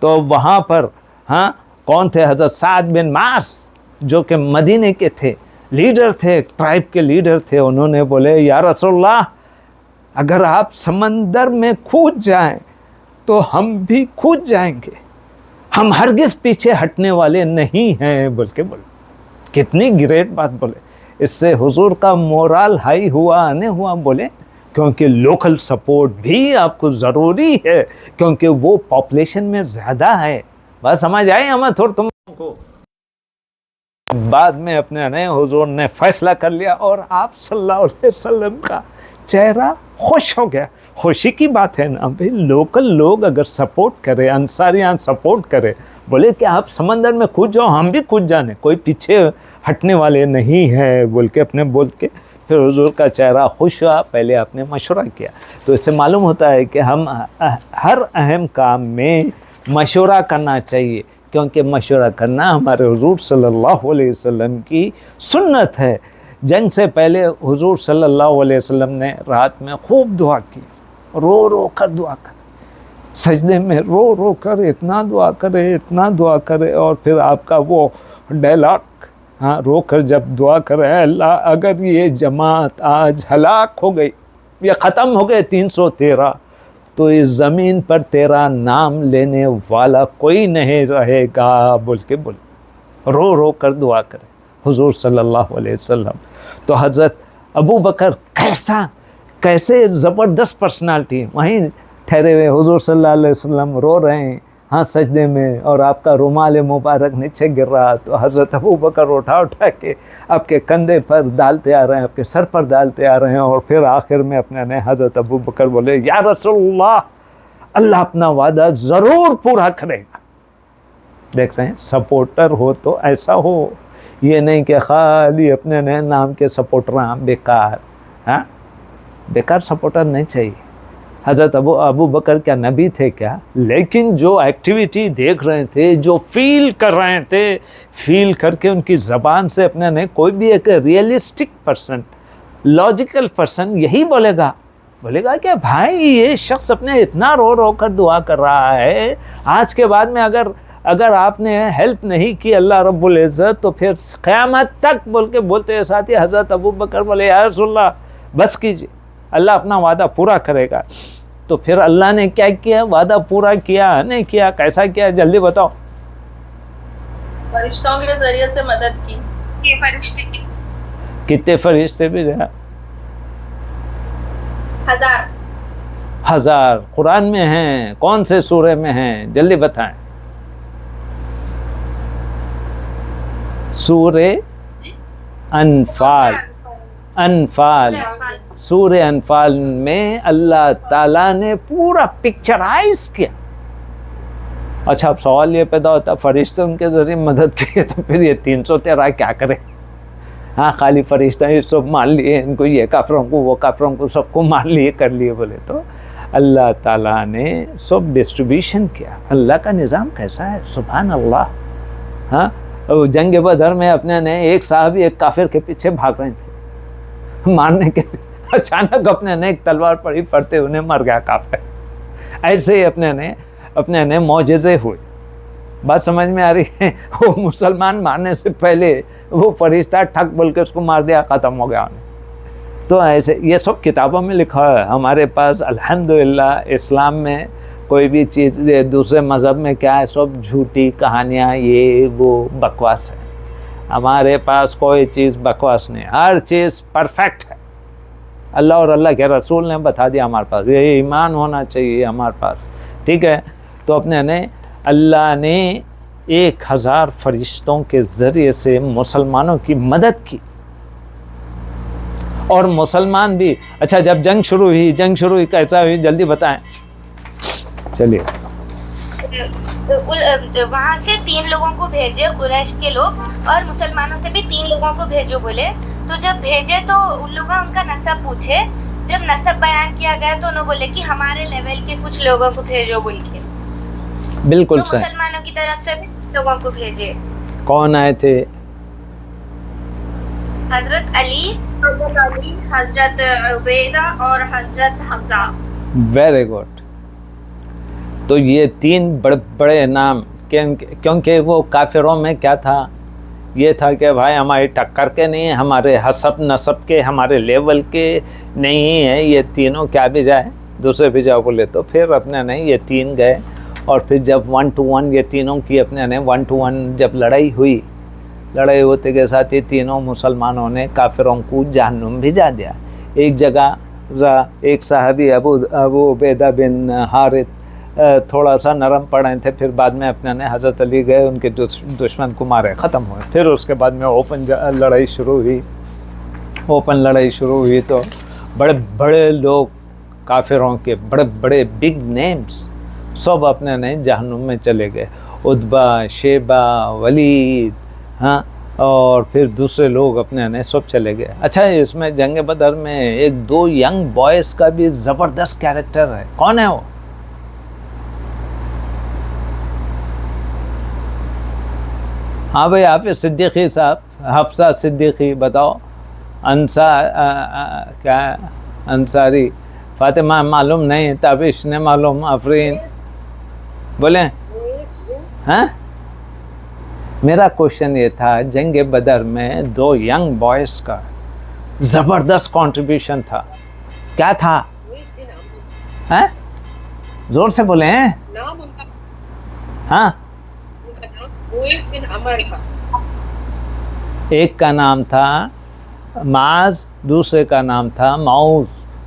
तो वहाँ पर हाँ कौन थे? हज़रत साद बिन मास जो कि मदीने के थे, लीडर थे, ट्राइब के लीडर थे। उन्होंने बोले या रसूलल्लाह अगर आप समंदर में कूद जाएं तो हम भी कूद जाएंगे, हम हरगिज़ पीछे हटने वाले नहीं हैं बोल के बोले। कितनी ग्रेट बात बोले। इससे हुजूर का मोरल हाई हुआ नहीं हुआ बोले, क्योंकि लोकल सपोर्ट भी आपको ज़रूरी है, क्योंकि वो पॉपुलेशन में ज़्यादा है। बात समझ आई हमें थोड़ा तुमको? बाद में अपने नए हुजूर ने फैसला कर लिया और आप सल्लल्लाहु अलैहि वसल्लम का चेहरा खुश हो गया। खुशी की बात है ना भाई, लोकल लोग अगर सपोर्ट करें, अंसारियान सपोर्ट करें, बोले कि आप समंदर में कूद जाओ हम भी कूद जाने, कोई पीछे हटने वाले नहीं है बोल के अपने बोल के फिर हुजूर का चेहरा खुश हुआ। पहले आपने मशवरा किया। तो इससे मालूम होता है कि हम हर अहम काम में मशवरा करना चाहिए, क्योंकि मशवरा करना हमारे हुजूर सल्लल्लाहु अलैहि वसल्लम की सुन्नत है। जंग से पहले हुजूर सल्लल्लाहु अलैहि वसल्लम ने रात में खूब दुआ की, रो रो कर दुआ कर, सजदे में रो रो कर इतना दुआ करे, और फिर आपका वो डायलॉग, हाँ रो कर जब दुआ करे, अल्लाह अगर ये जमात आज हलाक हो गई, ये ख़त्म हो गए 313, तो इस ज़मीन पर तेरा नाम लेने वाला कोई नहीं रहेगा बोल के रो रो कर दुआ करे हुजूर सल्लल्लाहु अलैहि वसल्लम। तो हज़रत अबू बकर कैसे ज़बरदस्त पर्सनालिटी, वहीं ठहरे हुए हुजूर सल्लल्लाहु अलैहि वसल्लम रो रहे हैं हाँ सजदे में, और आपका रुमाल मुबारक नीचे गिर रहा। तो हज़रत अबू बकर उठा के आपके कंधे पर डालते आ रहे हैं, आपके सर पर डालते आ रहे हैं, और फिर आखिर में अपने ने हज़रत अबू बकर बोले या रसूलल्लाह अल्लाह अपना वादा ज़रूर पूरा करेगा। देख रहे हैं, सपोर्टर हो तो ऐसा हो, ये नहीं कि खाली अपने नए नाम के सपोर्टर हैं, बेकार। हाँ, बेकार सपोर्टर नहीं चाहिए। हज़रत अबू बकर क्या नबी थे क्या? लेकिन जो एक्टिविटी देख रहे थे, जो फील कर रहे थे, फील करके उनकी ज़बान से अपने ने, कोई भी एक रियलिस्टिक पर्सन, लॉजिकल पर्सन यही बोलेगा कि भाई ये शख्स अपने इतना रो रो कर दुआ कर रहा है, आज के बाद में अगर आपने हेल्प नहीं की अल्लाह रब्बुल इज़्ज़त तो फिर क़यामत तक बोलते हैं साथी। हज़रत अबू बकर बोले या रसूलल्लाह बस कीजिए, अल्लाह अपना वादा पूरा करेगा। तो फिर अल्लाह ने क्या किया? वादा पूरा किया नहीं किया? कैसा किया? जल्दी बताओ। फरिश्तों के जरिए से मदद की। ये फरिश्ते की कितने फरिश्ते भी रहा? 1000 कुरान में हैं। कौन से सूरे में हैं? जल्दी बताएं। सूरे अनफाल। सूरे अनफाल में अल्लाह ताला ने पूरा पिक्चराइज किया। अच्छा, अब सवाल ये पैदा होता, फरिश्ते उनके जरिए मदद की तो फिर ये 313 क्या करे? हाँ, खाली फरिश्ता ही सब मान लिए, इनको ये काफिरों को वो काफिरों को सबको मान लिए कर लिए बोले तो अल्लाह ताला ने सब डिस्ट्रीब्यूशन किया। अल्लाह का निज़ाम कैसा है, सुभान अल्लाह। हाँ, जंग बदर में अपने ने एक साहब एक काफिर के पीछे भाग रहे थे मारने के लिए, अचानक अपने ने एक तलवार पड़ी, पड़ते उन्हें मर गया काफिर। ऐसे ही अपने ने मौजज़े हुए। बात समझ में आ रही है? वो मुसलमान मारने से पहले वो फरिश्ता ठक बोल के उसको मार दिया, ख़त्म हो गया उन्हें। तो ऐसे ये सब किताबों में लिखा है। हमारे पास अल्हम्दुलिल्लाह इस्लाम में कोई भी चीज़, दूसरे मज़हब में क्या है, सब झूठी कहानियाँ, ये वो बकवास है। हमारे पास कोई चीज़ बकवास नहीं, हर चीज़ परफेक्ट है। अल्लाह और अल्लाह के रसूल ने बता दिया हमारे पास, ये ईमान होना चाहिए हमारे पास, ठीक है। तो अपने ने अल्लाह ने 1000 फरिश्तों के ज़रिए से मुसलमानों की मदद की और मुसलमान भी। अच्छा, जब जंग शुरू हुई कैसा हुई, जल्दी बताएं। चलिए। वहाँ से 3 लोगों को भेजे, कुरैश के लोग, और मुसलमानों से भी 3 लोगों को भेजो बोले। तो जब भेजे तो उन लोगों उनका नसब पूछे। जब नसब बयान किया गया तो उन्होंने बोले कि हमारे लेवल के कुछ लोगों को भेजो बोल के। बिल्कुल तो सही। मुसलमानों की तरफ से भी लोगों को भेजे। कौन आए थे? हजरत अली, हजरत उबैदा और हजरत हमजा। Very good. तो ये 3 बड़े बड़े नाम, क्योंकि वो काफिरों में क्या था, ये था कि भाई हमारी टक्कर के नहीं है, हमारे हसब नसब के, हमारे लेवल के नहीं है, ये तीनों क्या भी जाए, दूसरे भी जाओ बोले। तो फिर अपने नहीं, ये 3 गए और फिर जब 1 to 1 ये तीनों की अपने ने 1 to 1 जब लड़ाई होते के साथ ये तीनों मुसलमानों ने काफिरों को जहन्नुम भिजा दिया। एक जगह एक साहबी अबू उबैदा बिन हारिथ थोड़ा सा नरम पड़े थे, फिर बाद में अपने ने हज़रत अली गए, उनके दुश्मन को मारे, ख़त्म हुए। फिर उसके बाद में ओपन लड़ाई शुरू हुई तो बड़े बड़े लोग काफिरों के, बड़े बड़े बिग नेम्स सब अपने ने जहन्नुम में चले गए। उतबा, शेबा, वलीद, हाँ, और फिर दूसरे लोग अपने ने सब चले गए। अच्छा, इसमें जंग बदर में 1-2 यंग बॉयज़ का भी ज़बरदस्त कैरेक्टर है। कौन है वो? हाँ भाई, हाफिज़ सिद्दीकी साहब, हफ्सा सिद्दीकी, बताओ। क्या अंसारी, फातिमा मालूम नहीं, ताबिश ने मालूम, आफरीन बोले। हाँ, मेरा क्वेश्चन ये था, जंग बदर में 2 यंग बॉयज़ का ज़बरदस्त कंट्रीब्यूशन था, क्या था? हैं? जोर से बोले हैं। हाँ, एक का नाम था माज, दूसरे का नाम था माउज।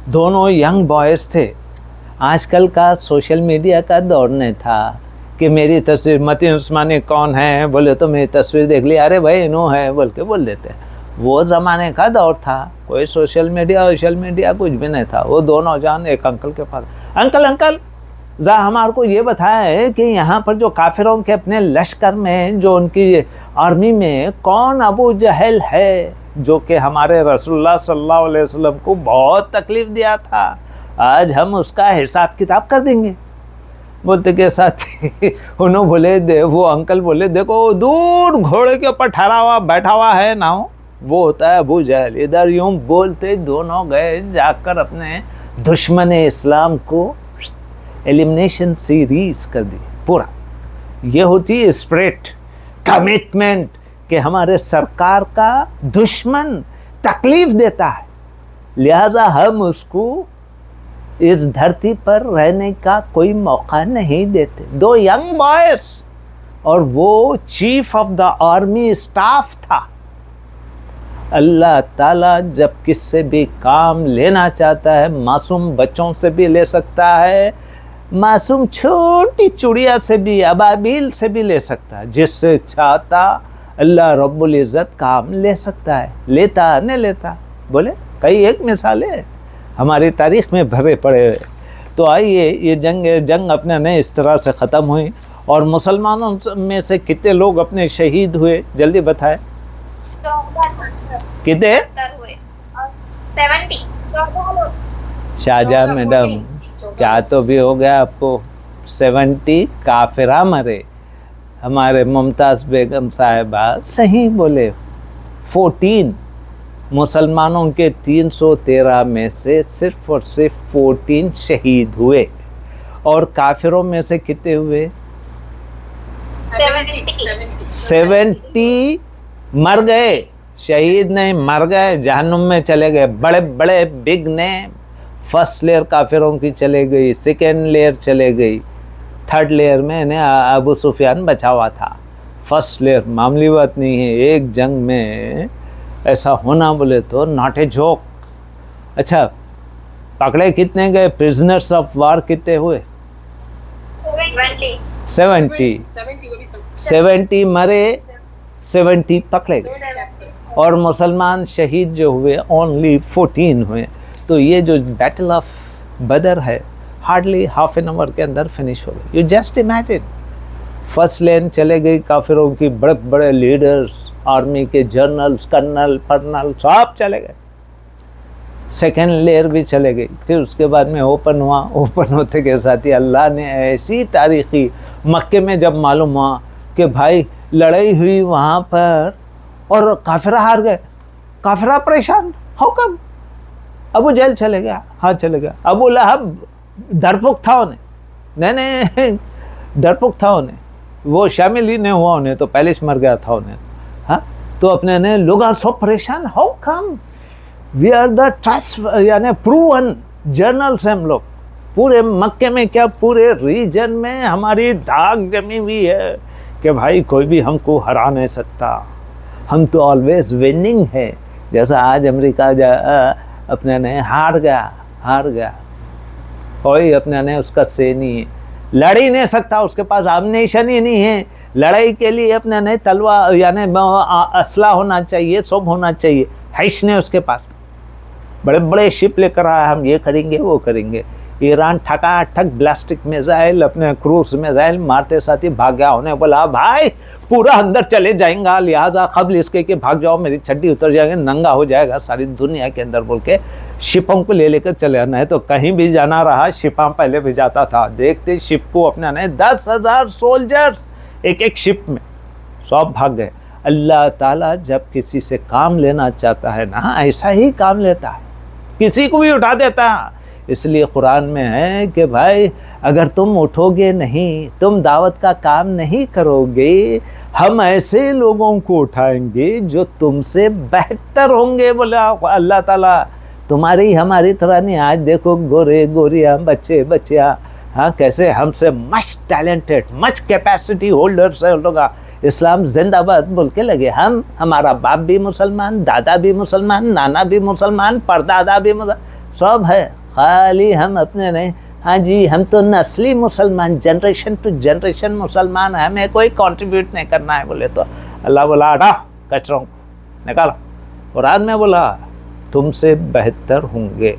दोनों यंग बॉयज़ थे। आजकल का सोशल मीडिया का दौर नहीं था कि मेरी तस्वीर, मतीन उस्मानी कौन है बोले तो मेरी तस्वीर देख ली, अरे भाई इनो है बोल के बोल देते। वो ज़माने का दौर था, कोई सोशल मीडिया कुछ भी नहीं था। वो दोनों जान एक अंकल के पास, अंकल हमारे को ये बताया है कि यहाँ पर जो काफिरों के अपने लश्कर में जो उनकी आर्मी में कौन अबू जहल है जो कि हमारे रसूलुल्लाह सल्लल्लाहु अलैहि वसल्लम को बहुत तकलीफ दिया था, आज हम उसका हिसाब किताब कर देंगे। बोलते के साथ उन्होंने बोले वो अंकल बोले देखो दूर घोड़े के ऊपर ठहरा हुआ बैठा हुआ है ना, वो होता है अबू जहल। इधर यूं बोलते दोनों गए जाकर अपने दुश्मन इस्लाम को एलिमिनेशन सीरीज कर दी पूरा। ये होती है स्पिरिट, कमिटमेंट कि हमारे सरकार का दुश्मन तकलीफ देता है, लिहाजा हम उसको इस धरती पर रहने का कोई मौका नहीं देते। 2 यंग बॉयज, और वो chief of the army staff था। अल्लाह ताला जब किससे भी काम लेना चाहता है, मासूम बच्चों से भी ले सकता है, मासूम छोटी चुड़िया से भी, अबाबील से भी ले सकता है। जिससे चाहता अल्लाह रब्बुल इज़्ज़त काम ले सकता है। लेता नहीं लेता, बोले कई एक मिसालें हमारी तारीख़ में भरे पड़े हुए। तो आइए ये जंग अपने ने इस तरह से ख़त्म हुई। और मुसलमानों में से कितने लोग अपने शहीद हुए, जल्दी बताएं। कितने? 70 शाहजहां मैडम क्या तो भी हो गया आपको, 70 काफिरा मरे। हमारे मुमताज़ बेगम साहिबा सही बोले। 14 मुसलमानों के 313 में से सिर्फ और सिर्फ 14 शहीद हुए। और काफिरों में से कितने हुए? 70 मर गए, शहीद नहीं, मर गए, जहन्नुम में चले गए। बड़े बड़े बिग ने फर्स्ट लेयर काफिरों की चले गई, सेकेंड लेयर चले गई, थर्ड लेयर में ने अबू सुफियान बचा हुआ था। फर्स्ट लेयर मामूली बात नहीं है, एक जंग में ऐसा होना बोले तो नॉट ए जोक। अच्छा, पकड़े कितने गए? प्रिजनर्स ऑफ वार कितने हुए? 70 मरे, 70 पकड़े गए। और मुसलमान शहीद जो हुए ओनली 14 हुए। तो ये जो बैटल ऑफ बदर है हार्डली हाफ एन आवर के अंदर फिनिश हो गई। यू जस्ट इमेजिन, फर्स्ट लेन चले गई काफिरों की, बड़े बड़े लीडर्स, आर्मी के जनरल्स, कर्नल, फर्नल सब चले गए। सेकेंड लेयर भी चले गई। फिर उसके बाद में ओपन हुआ। ओपन होते के साथ ही अल्लाह ने ऐसी तारीखी, मक्के में जब मालूम हुआ कि भाई लड़ाई हुई वहाँ पर और काफिरा हार गए, काफिरा परेशान, हाउ कम? अबू जहल चले गया, हाँ चले गया। अबू लहब डरपोक था उन्हें, नहीं डरपोक था उन्हें, वो शामिल ही नहीं हुआ उन्हें, तो पहले से मर गया था उन्हें। हाँ, तो अपने ने लोग आर सो परेशान, how come? We are the trust यानी प्रूवन जर्नल्स हम लोग। पूरे मक्के में क्या पूरे रीजन में हमारी धाक जमी हुई है कि भाई कोई भी हमको हरा नहीं सकता, हम तो ऑलवेज विनिंग है। जैसा आज अमेरिका अपने ने हार गया, कोई अपने ने उसका से नहीं है, लड़ ही नहीं सकता, उसके पास आमनेशन ही नहीं है। लड़ाई के लिए अपने ने तलवार यानी असला होना चाहिए, सब होना चाहिए, हैश ने उसके पास। बड़े बड़े शिप लेकर आया, हम ये करेंगे वो करेंगे। ईरान ठकाठक ब्लास्टिक मिसाइल, अपने क्रूज मिसाइल मारते साथ ही भाग गया। उन्हें बोला भाई पूरा अंदर चले जाएंगा, लिहाजा कबल इसके कि भाग जाओ, मेरी छड्डी उतर जाएगी, नंगा हो जाएगा सारी दुनिया के अंदर, बोल के शिपों को ले लेकर चले आना है। तो कहीं भी जाना रहा, शिपा पहले भी जाता था। देखते शिप को अपने ने 10,000 सोल्जर्स एक एक शिप में, सब भाग गए। अल्लाह ताला जब किसी से काम लेना चाहता है ना, ऐसा ही काम लेता है, किसी को भी उठा देता है। इसलिए कुरान में है कि भाई अगर तुम उठोगे नहीं, तुम दावत का काम नहीं करोगे, हम ऐसे लोगों को उठाएंगे जो तुमसे बेहतर होंगे। बोला अल्लाह ताला, तुम्हारी हमारी तरह नहीं। आज देखो गोरे गोरियाँ, बच्चे बच्चियाँ, हाँ कैसे हमसे much talented, much capacity holders है लोग। इस्लाम जिंदाबाद बोल के लगे। हम, हमारा बाप भी मुसलमान, दादा भी मुसलमान, नाना भी मुसलमान, परदादा भी मुसलमान, सब है, खाली हम अपने नहीं। हाँ जी, हम तो नस्ली मुसलमान, जनरेशन टू जनरेशन मुसलमान है, हमें कोई कंट्रीब्यूट नहीं करना है। बोले तो अल्लाह बोला हटा कचरों को निकालो। कुरान में बोला तुमसे बेहतर होंगे।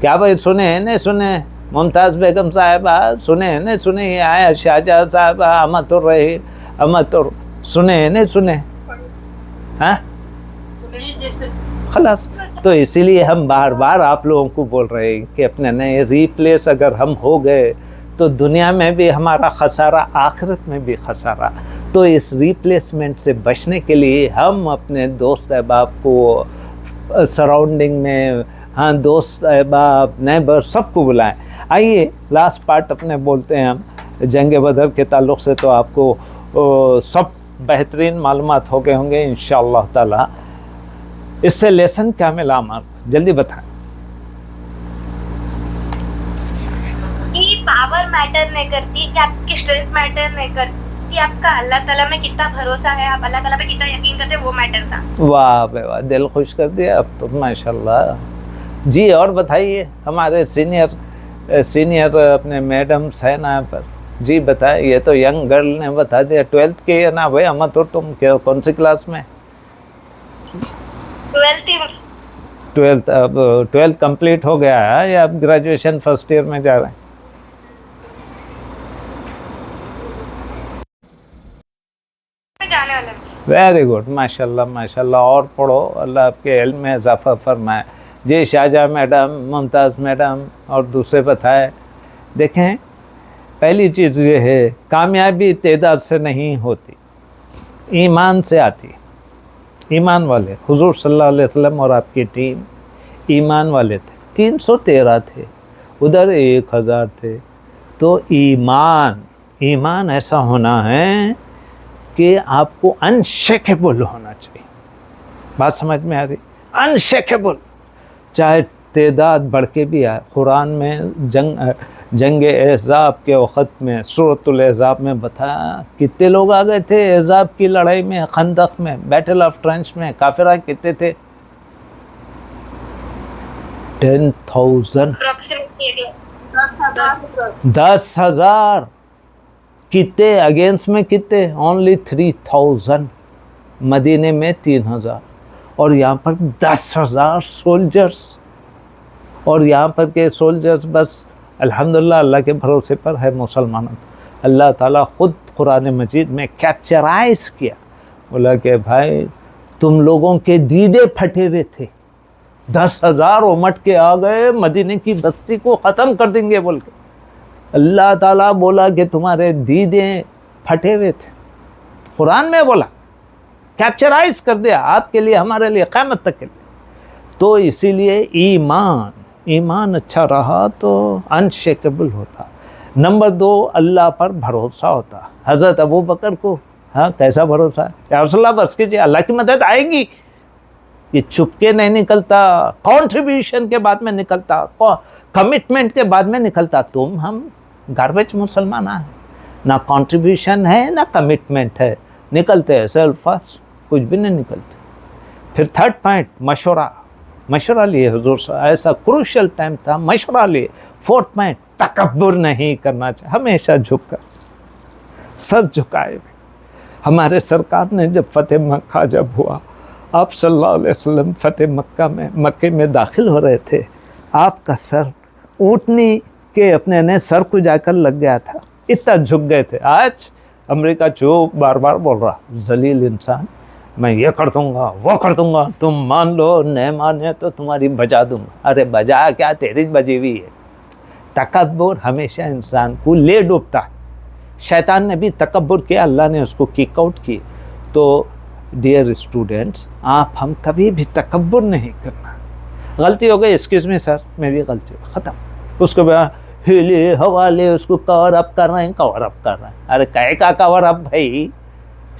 क्या भाई सुने नहीं सुने? मुमताज़ बेगम साहिबा सुने नहीं सुने? आया शाहजहां साहिबा, अमतुर रही, अमतुर सुने नहीं सुने? हाँ खलास। तो इसीलिए हम बार बार आप लोगों को बोल रहे हैं कि अपने नए रिप्लेस अगर हम हो गए तो दुनिया में भी हमारा खसारा, आखिरत में भी खसारा। तो इस रिप्लेसमेंट से बचने के लिए हम अपने दोस्त अहबाब को सराउंडिंग में, हाँ दोस्त अहबाब नेबर सबको बुलाएं। आइए लास्ट पार्ट अपने बोलते हैं हम जंग बदर के ताल्लुक़ से। तो आपको सब बेहतरीन मालूमात हो गए होंगे इंशाअल्लाह ताला। इससे लेसन क्या मिला हमारा, जल्दी बताएं। कि पावर मैटर नहीं करती, कि आपकी स्ट्रेंथ मैटर नहीं करती, कि आपका अल्लाह ताला में कितना भरोसा है, आप अल्लाह ताला पे कितना यकीन करते हैं, वो मैटर था। वाह बे वाह, दिल खुश कर दिया अब तो माशाल्लाह जी। और बताइए हमारे सीनियर अपने मैडम्स हैं ना पर जी, बताए। ये तो यंग गर्ल ने बता दिया। 12th के है ना भाई अमत, और तुम क्या कौन सी क्लास में? 12th। अब 12th कंप्लीट हो गया है या अब ग्रेजुएशन फर्स्ट ईयर में जा रहे हैं? जाने वाले। वेरी गुड, माशाल्लाह माशाल्लाह। और पढ़ो, अल्लाह आपके इल्म में इजाफा फरमाए। जी शाहजहाँ मैडम, मुमताज़ मैडम और दूसरे बताए। देखें पहली चीज़ ये है, कामयाबी तादाद से नहीं होती, ईमान से आती। ईमान वाले हुजूर सल्लल्लाहु अलैहि वसल्लम और आपकी टीम ईमान वाले थे। 313 थे, उधर 1000 थे। तो ईमान ऐसा होना है कि आपको अनशेकेबल होना चाहिए। बात समझ में आ रही? अनशेकेबल, चाहे तादाद बढ़ के भी आए। कुरान में जंग एहज़ाब के वक़्त में सूरतुल एहज़ाब में बताया कितने लोग आ गए थे एहज़ाब की लड़ाई में, खंदक में, बैटल ऑफ ट्रेंच में। काफिरा कितने थे? 10,000। 10,000 कितने अगेंस्ट में? कितने? ओनली 3,000। मदीने में 3,000 और यहाँ पर 10,000 सोल्जर्स। और यहाँ पर के सोल्जर्स बस अल्हम्दुलिल्लाह अल्लाह के भरोसे पर है मुसलमानों। अल्लाह ताला ख़ुद कुरान मजीद में कैप्चराइज किया, बोला कि भाई तुम लोगों के दीदे फटे हुए थे, 10,000 उमट के आ गए, मदीने की बस्ती को ख़त्म कर देंगे बोल के। अल्लाह ताला बोला कि तुम्हारे दीदे फटे हुए थे, कुरान में बोला, कैप्चराइज कर दिया आपके लिए, हमारे लिए, क़यामत तक के लिए। तो इसीलिए ईमान अच्छा रहा तो अनशेकेबल होता। नंबर 2, अल्लाह पर भरोसा होता। हज़रत अबू बकर को, हाँ कैसा भरोसा है, या रसूलल्लाह बस कीजिए अल्लाह की मदद आएगी। ये चुपके नहीं निकलता, कंट्रीब्यूशन के बाद में निकलता, कमिटमेंट के बाद में निकलता। हम गार्बेज मुसलमान हैं, ना कंट्रीब्यूशन है ना कमिटमेंट है, निकलते हैं सेल्फ फर्स्ट, कुछ भी नहीं निकलते। फिर 3rd पॉइंट, मशवरा लिए हुजूर साहब, ऐसा क्रूशियल टाइम था, मशवरा लिए। 4th पॉइंट, तकब्बुर नहीं करना चाहिए, हमेशा झुककर, सर झुकाए हुए। हमारे सरकार ने जब फतेह मक्का जब हुआ, आप सल्लल्लाहु अलैहि वसल्लम फतेह मक्के में दाखिल हो रहे थे, आपका सर ऊँटनी के अपने ने सर को जाकर लग गया था, इतना झुक गए थे। आज अमेरिका जो बार बार बोल रहा, जलील इंसान, मैं ये कर दूँगा वो कर दूँगा, तुम मान लो, नहीं माने तो तुम्हारी बजा दूँगा। अरे बजा क्या, तेरी बजी हुई है। तकब्बुर हमेशा इंसान को ले डूबता है। शैतान ने भी तकब्बुर किया, अल्लाह ने उसको किक आउट किए। तो डियर स्टूडेंट्स, हम कभी भी तकब्बुर नहीं करना। गलती हो गई, एक्सक्यूज़ मी सर, मेरी गलती हो, ख़त्म। उसको हिले हवाले उसको कवर अप कर रहे हैं। अरे कहे का कवर अप भाई,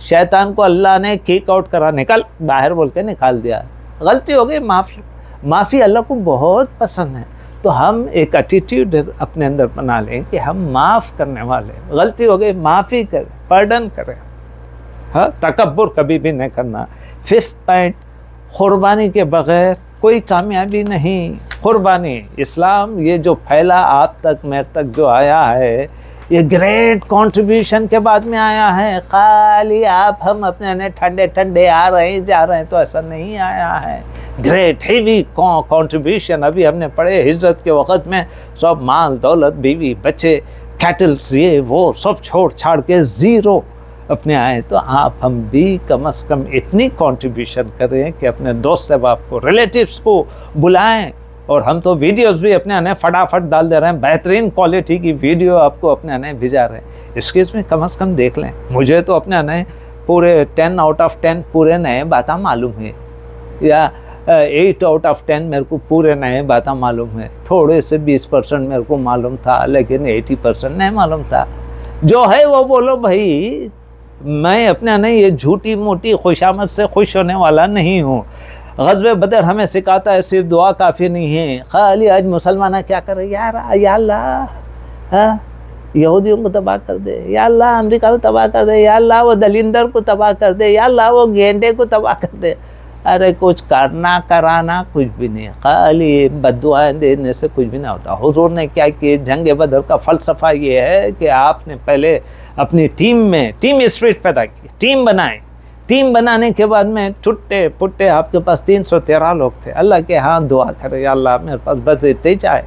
शैतान को अल्लाह ने किक आउट करा, निकल बाहर बोल के निकाल दिया। गलती हो गई, माफ़ी अल्लाह को बहुत पसंद है। तो हम एक एटीट्यूड अपने अंदर बना लें कि हम माफ़ करने वाले, गलती हो गई माफ़ी करें, पर्डन करें। हाँ, तकब्बुर कभी भी नहीं करना। 5th पॉइंट, कुर्बानी के बग़ैर कोई कामयाबी नहीं। कुर्बानी, इस्लाम ये जो फैला आप तक, मेरे तक जो आया है, ये ग्रेट कंट्रीब्यूशन के बाद में आया है। खाली हम अपने ठंडे ठंडे आ रहे हैं जा रहे हैं, तो ऐसा नहीं आया है। ग्रेट हेवी कंट्रीब्यूशन अभी हमने पढ़े, हिजरत के वक़्त में सब माल दौलत, बीवी बच्चे, कैटल्स, ये वो सब छोड़ छाड़ के ज़ीरो अपने आए तो आप हम भी कम से कम इतनी कंट्रीब्यूशन करें कि अपने दोस्त अहबाब को, रिलेटिव्स को बुलाएं। और हम तो वीडियोस भी अपने आने फटाफट डाल दे रहे हैं, बेहतरीन क्वालिटी की वीडियो आपको अपने आने भिजा रहे हैं। इस केस में कम से कम देख लें। मुझे तो अपने आने पूरे 10 आउट ऑफ 10 पूरे नए बातें मालूम है, या 8 आउट ऑफ 10 मेरे को पूरे नए बातें मालूम है। थोड़े से 20% मेरे को मालूम था, लेकिन 80% नहीं मालूम था। जो है वो बोलो भाई, मैं अपने नहीं ये झूठी मोटी खुशामद से खुश होने वाला नहीं हूँ। ग़ज़वे बदर हमें सिखाता है सिर्फ दुआ काफ़ी नहीं है। खाली आज मुसलमान क्या करे, यार या अल्लाह यहूदियों को तबाह कर दे, या अल्लाह अमेरिका को तबाह कर दे, या अल्लाह वो दलिंदर को तबाह कर दे, या अल्लाह वो गेंडे को तबाह कर दे। अरे कुछ करना कराना कुछ भी नहीं, खाली बद्दुआएं देने से कुछ भी नहीं होता। हुजूर ने क्या किया, जंग बदर का फ़लसफ़ा ये है कि आपने पहले अपनी टीम में टीम स्पिरिट पैदा की, टीम बनाए। टीम बनाने के बाद में छुट्टे पुट्टे आपके पास 313 लोग थे। अल्लाह के हाँ दुआ करे, या अल्लाह मेरे पास बस इतने ही चाहे,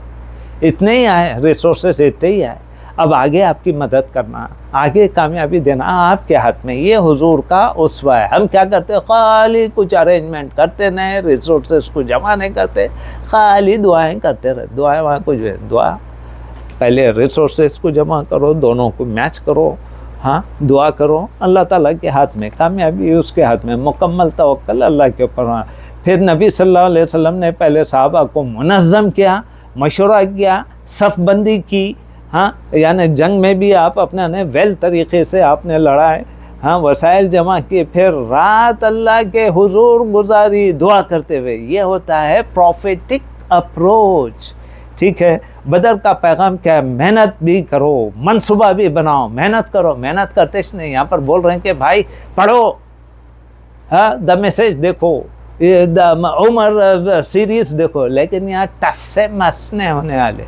इतने ही आए, रिसोर्सेस इतने ही आए। अब आगे आपकी मदद करना, आगे कामयाबी देना आपके हाथ में। ये हुजूर का उस्वा है। हम क्या करते, खाली कुछ अरेंजमेंट करते नहीं, रिसोर्सेस को जमा नहीं करते, खाली दुआएं करते रहे। दुआएं वहाँ कुछ भी, दुआ पहले रिसोर्सेस को जमा करो, दोनों को मैच करो, हाँ दुआ करो। अल्लाह ताला के हाथ में, कामयाबी उसके हाथ में, मुकम्मल तवक्कल अल्लाह के ऊपर। हाँ फिर नबी सल्लल्लाहु अलैहि वसल्लम ने पहले सहाबा को मुनज़्ज़म किया, मशवरा किया, सफ़बंदी की। हाँ यानी जंग में भी आप अपना ने वेल तरीक़े से आपने लड़ाए, हाँ वसाइल जमा किए, फिर रात अल्लाह के हुजूर गुजारी दुआ करते हुए। ये होता है प्रॉफिटिक अप्रोच। ठीक है, बदर का पैगाम क्या है, मेहनत भी करो, मनसूबा भी बनाओ, मेहनत करो। मेहनत करते नहीं, यहाँ पर बोल रहे हैं कि भाई पढ़ो, हाँ द मैसेज देखो, ये द उमर सीरीज देखो, लेकिन यहाँ टस से मस नहीं होने वाले।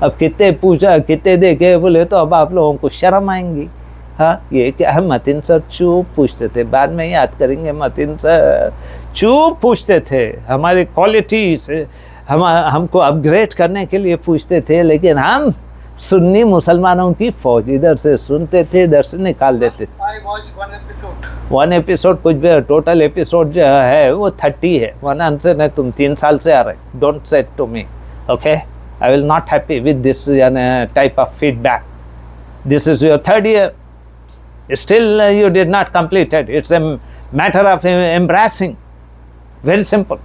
अब कितने पूछा, कितने देखे, बोले तो अब आप लोगों को शर्म आएंगी। हाँ ये क्या है, मतीन सर चुप पूछते थे, बाद में याद करेंगे। मतीन सर चुप पूछते थे, हमारी क्वालिटी से हमको अपग्रेड करने के लिए पूछते थे, लेकिन हम सुन्नी मुसलमानों की फौज इधर से सुनते थे, इधर से निकाल देते थे। 1 एपिसोड कुछ भी, टोटल एपिसोड जो है वो 30 है। 1 आंसर नहीं, तुम 3 साल से आ रहे, don't say to me, okay. I will not happy with this type of feedback. This is your 3rd year. Still you did not complete it. It's a matter of embracing. Very simple.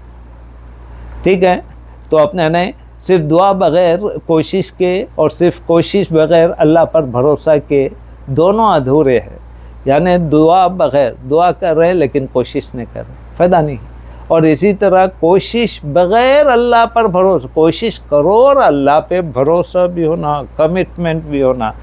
ठीक है, तो अपने ने सिर्फ दुआ बग़ैर कोशिश के और सिर्फ कोशिश बग़ैर अल्लाह पर भरोसा के दोनों अधूरे हैं। यानी दुआ बग़ैर, दुआ कर रहे लेकिन कोशिश नहीं कर रहे, फ़ायदा नहीं। और इसी तरह कोशिश बग़ैर अल्लाह पर भरोसा, कोशिश करो और अल्लाह पे भरोसा भी होना, कमिटमेंट भी होना।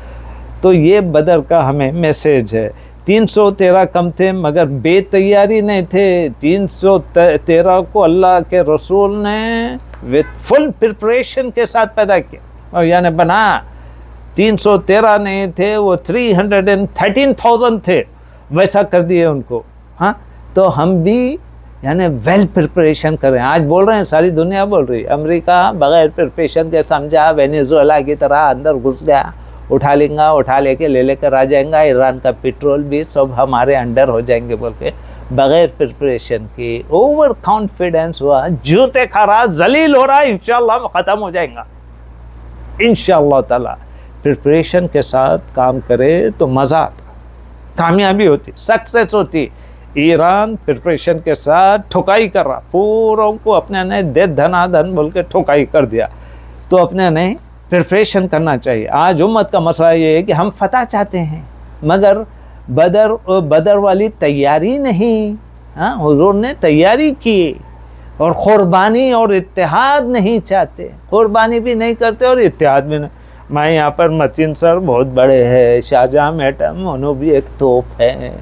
तो ये बदर का हमें मैसेज है। 313 कम थे मगर बेतैयारी नहीं थे। 313 को अल्लाह के रसूल ने विद फुल प्रिपरेशन के साथ पैदा किया, और यानी बना 313 नहीं थे, वो 313,000 थे, वैसा कर दिए उनको। हाँ तो हम भी यानी वेल प्रिपरेशन करें। आज बोल रहे हैं, सारी दुनिया बोल रही है, अमेरिका बग़ैर प्रिपरेशन के समझा वेनेजुएला की तरह अंदर घुस गया, उठा लेंगा, उठा लेके ले लेकर आ जाएंगा, ईरान का पेट्रोल भी सब हमारे अंडर हो जाएंगे बोल के, बग़ैर प्रिपरेशन की ओवर कॉन्फिडेंस हुआ, जूते खा रहा, जलील हो रहा, इंशाल्लाह ख़त्म हो जाएगा इंशाल्लाह ताला। प्रिपरेशन के साथ काम करे तो मज़ा आता, कामयाबी होती, सक्सेस होती। ईरान प्रिपरेशन के साथ ठुकाई कर रहा, पूरों को अपने ने दे धनाधन बोल के ठुकाई कर दिया। तो अपने ने प्रिपरेशन करना चाहिए। आज उम्मत का मसला ये है कि हम फतह चाहते हैं मगर बदर वाली तैयारी नहीं। हाँ हुजूर ने तैयारी की और क़ुरबानी और इत्तेहाद नहीं चाहते, क़ुरबानी भी नहीं करते और इत्तेहाद भी नहीं। मैं यहाँ पर मतीन सर बहुत बड़े हैं, शाहजहाँ मैडम उन्होंने भी एक तोप है,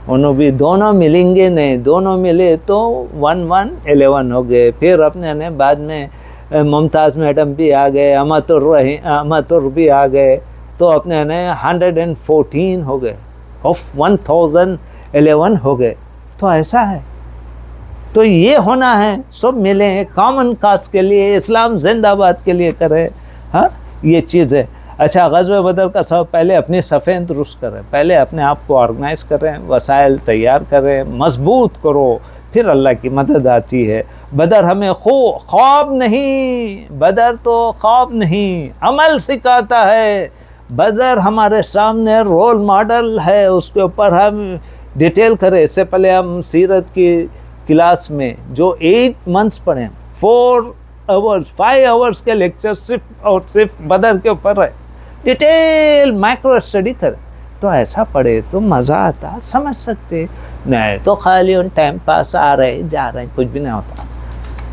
उन्होंने भी, दोनों मिलेंगे नहीं, दोनों मिले तो 1-1-11 हो गए। फिर अपने ने बाद में मुमताज़ मैडम भी आ गए, अमतुर भी आ गए, तो अपने ने 114 हो गए, ऑफ 1011 हो गए। तो ऐसा है, तो ये होना है, सब मिले कॉमन काज के लिए, इस्लाम जिंदाबाद के लिए करे। हाँ ये चीज़ है। अच्छा, ग़ज़वे बदर का सब पहले अपनी सफ़ें दुरुस्त करें, पहले अपने आप को ऑर्गेनाइज़ करें, वसाइल तैयार करें, मजबूत करो, फिर अल्लाह की मदद आती है। बदर हमें ख्वाब नहीं, बदर तो ख्वाब नहीं, अमल सिखाता है। बदर हमारे सामने रोल मॉडल है, उसके ऊपर हम डिटेल करें। इससे पहले हम सीरत की क्लास में जो 8 मंथ्स पढ़े, 4 आवर्स 5 आवर्स के लेक्चर सिर्फ और सिर्फ बदर के ऊपर है, डिटेल माइक्रो स्टडी करें। तो ऐसा पढ़े तो मज़ा आता, समझ सकते, नहीं तो खाली उन टाइम पास आ रहे जा रहे, कुछ भी नहीं होता।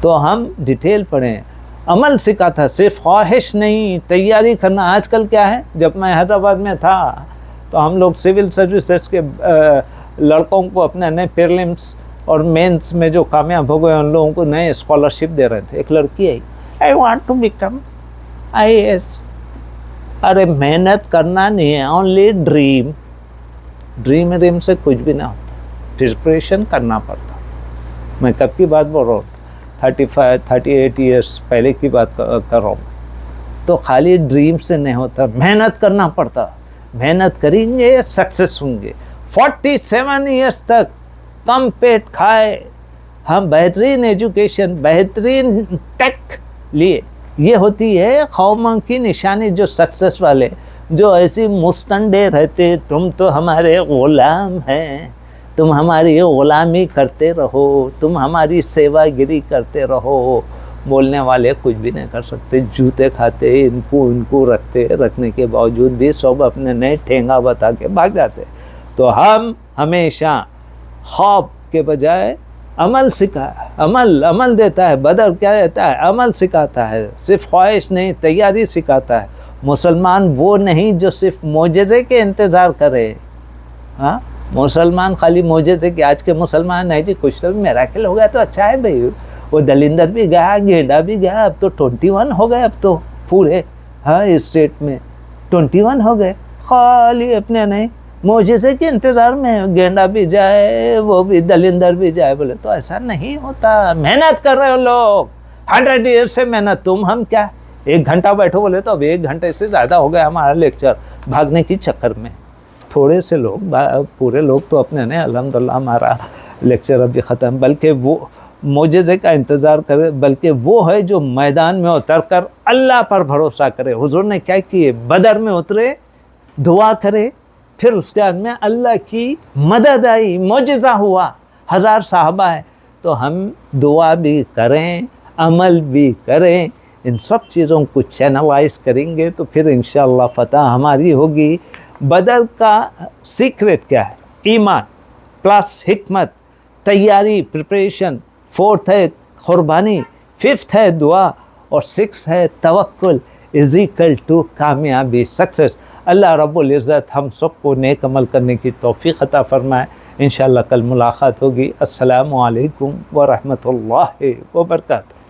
तो हम डिटेल पढ़ें, अमल सिखाता, सिर्फ ख्वाहिश नहीं, तैयारी करना। आजकल क्या है, जब मैं हैदराबाद में था तो हम लोग सिविल सर्विसेज के लड़कों को अपने नए प्रीलिम्स और मेंस में जो कामयाब हो गए उन लोगों को नए स्कॉलरशिप दे रहे थे। एक लड़की आई, I want to become IAS। अरे मेहनत करना नहीं है, ओनली ड्रीम से कुछ भी ना होता, प्रिपरेशन करना पड़ता। मैं कब की बात बोल रहा हूँ, 35-38 ईयर्स पहले की बात कर रहा हूँ। तो खाली ड्रीम से नहीं होता, मेहनत करना पड़ता। मेहनत करेंगे सक्सेस होंगे। 47 ईयर्स तक कम पेट खाए हम, बेहतरीन एजुकेशन, बेहतरीन टेक लिए। ये होती है कौमों की निशानी, जो सक्सेस वाले, जो ऐसी मुस्तंडे रहते, तुम तो हमारे ग़ुलाम हैं, तुम हमारी ग़ुलामी करते रहो, तुम हमारी सेवागिरी करते रहो। बोलने वाले कुछ भी नहीं कर सकते, जूते खाते, इनको रखने के बावजूद भी सब अपने नए ठेंगा बता के भाग जाते। तो हम हमेशा ख्वाब के बजाय अमल सिखाया, अमल देता है। बदर क्या देता है, अमल सिखाता है, सिर्फ ख्वाहिश नहीं, तैयारी सिखाता है। मुसलमान वो नहीं जो सिर्फ मोजज़े के इंतज़ार करे। हाँ, मुसलमान खाली मोजज़े के, आज के मुसलमान नहीं जी, कुछ तो मेराकिल हो गया तो अच्छा है भाई, वो दलिंदर भी गया, गेंडा भी गया, अब तो 21 हो गए, अब तो पूरे हाँ स्टेट में 21 हो गए। खाली अपने नहीं, मोजज़े के इंतज़ार में, गेंडा भी जाए, वो भी दलिंदर भी जाए। बोले तो ऐसा नहीं होता, मेहनत कर रहे हो लोग, 100 ईयर से मेहनत। तुम हम क्या 1 घंटा बैठो, बोले तो अब 1 घंटे से ज़्यादा हो गया हमारा लेक्चर, भागने की चक्कर में। थोड़े से लोग, पूरे लोग तो अपने ने अल्हम्दुलिल्लाह हमारा लेक्चर अभी ख़त्म, बल्कि वो मोजज़े का इंतज़ार करे, बल्कि वो है जो मैदान में उतर कर अल्लाह पर भरोसा करे। हुज़ूर ने क्या किए, बदर में उतरे, दुआ करे, फिर उसके बाद में अल्लाह की मदद आई, मोजज़ा हुआ, 1000 साहबा है। तो हम दुआ भी करें, अमल भी करें, इन सब चीज़ों को चैनलाइज करेंगे तो फिर इंशाअल्लाह फ़तह हमारी होगी। बदर का सीक्रेट क्या है, ईमान प्लस हिकमत, तैयारी, प्रिपरेशन। 4th है क़ुरबानी, 5th है दुआ, और 6th है तवक्कुल इज़ इक्वल टू कामयाबी, सक्सेस। अल्लाह रब्बुल इज़्ज़त हम सबको नेक अमल करने की तौफ़ीक़ अता फ़रमाए। इंशाअल्लाह कल मुलाकात होगी। अस्सलामु अलैकुम व रहमतुल्लाहि व बरकातहू।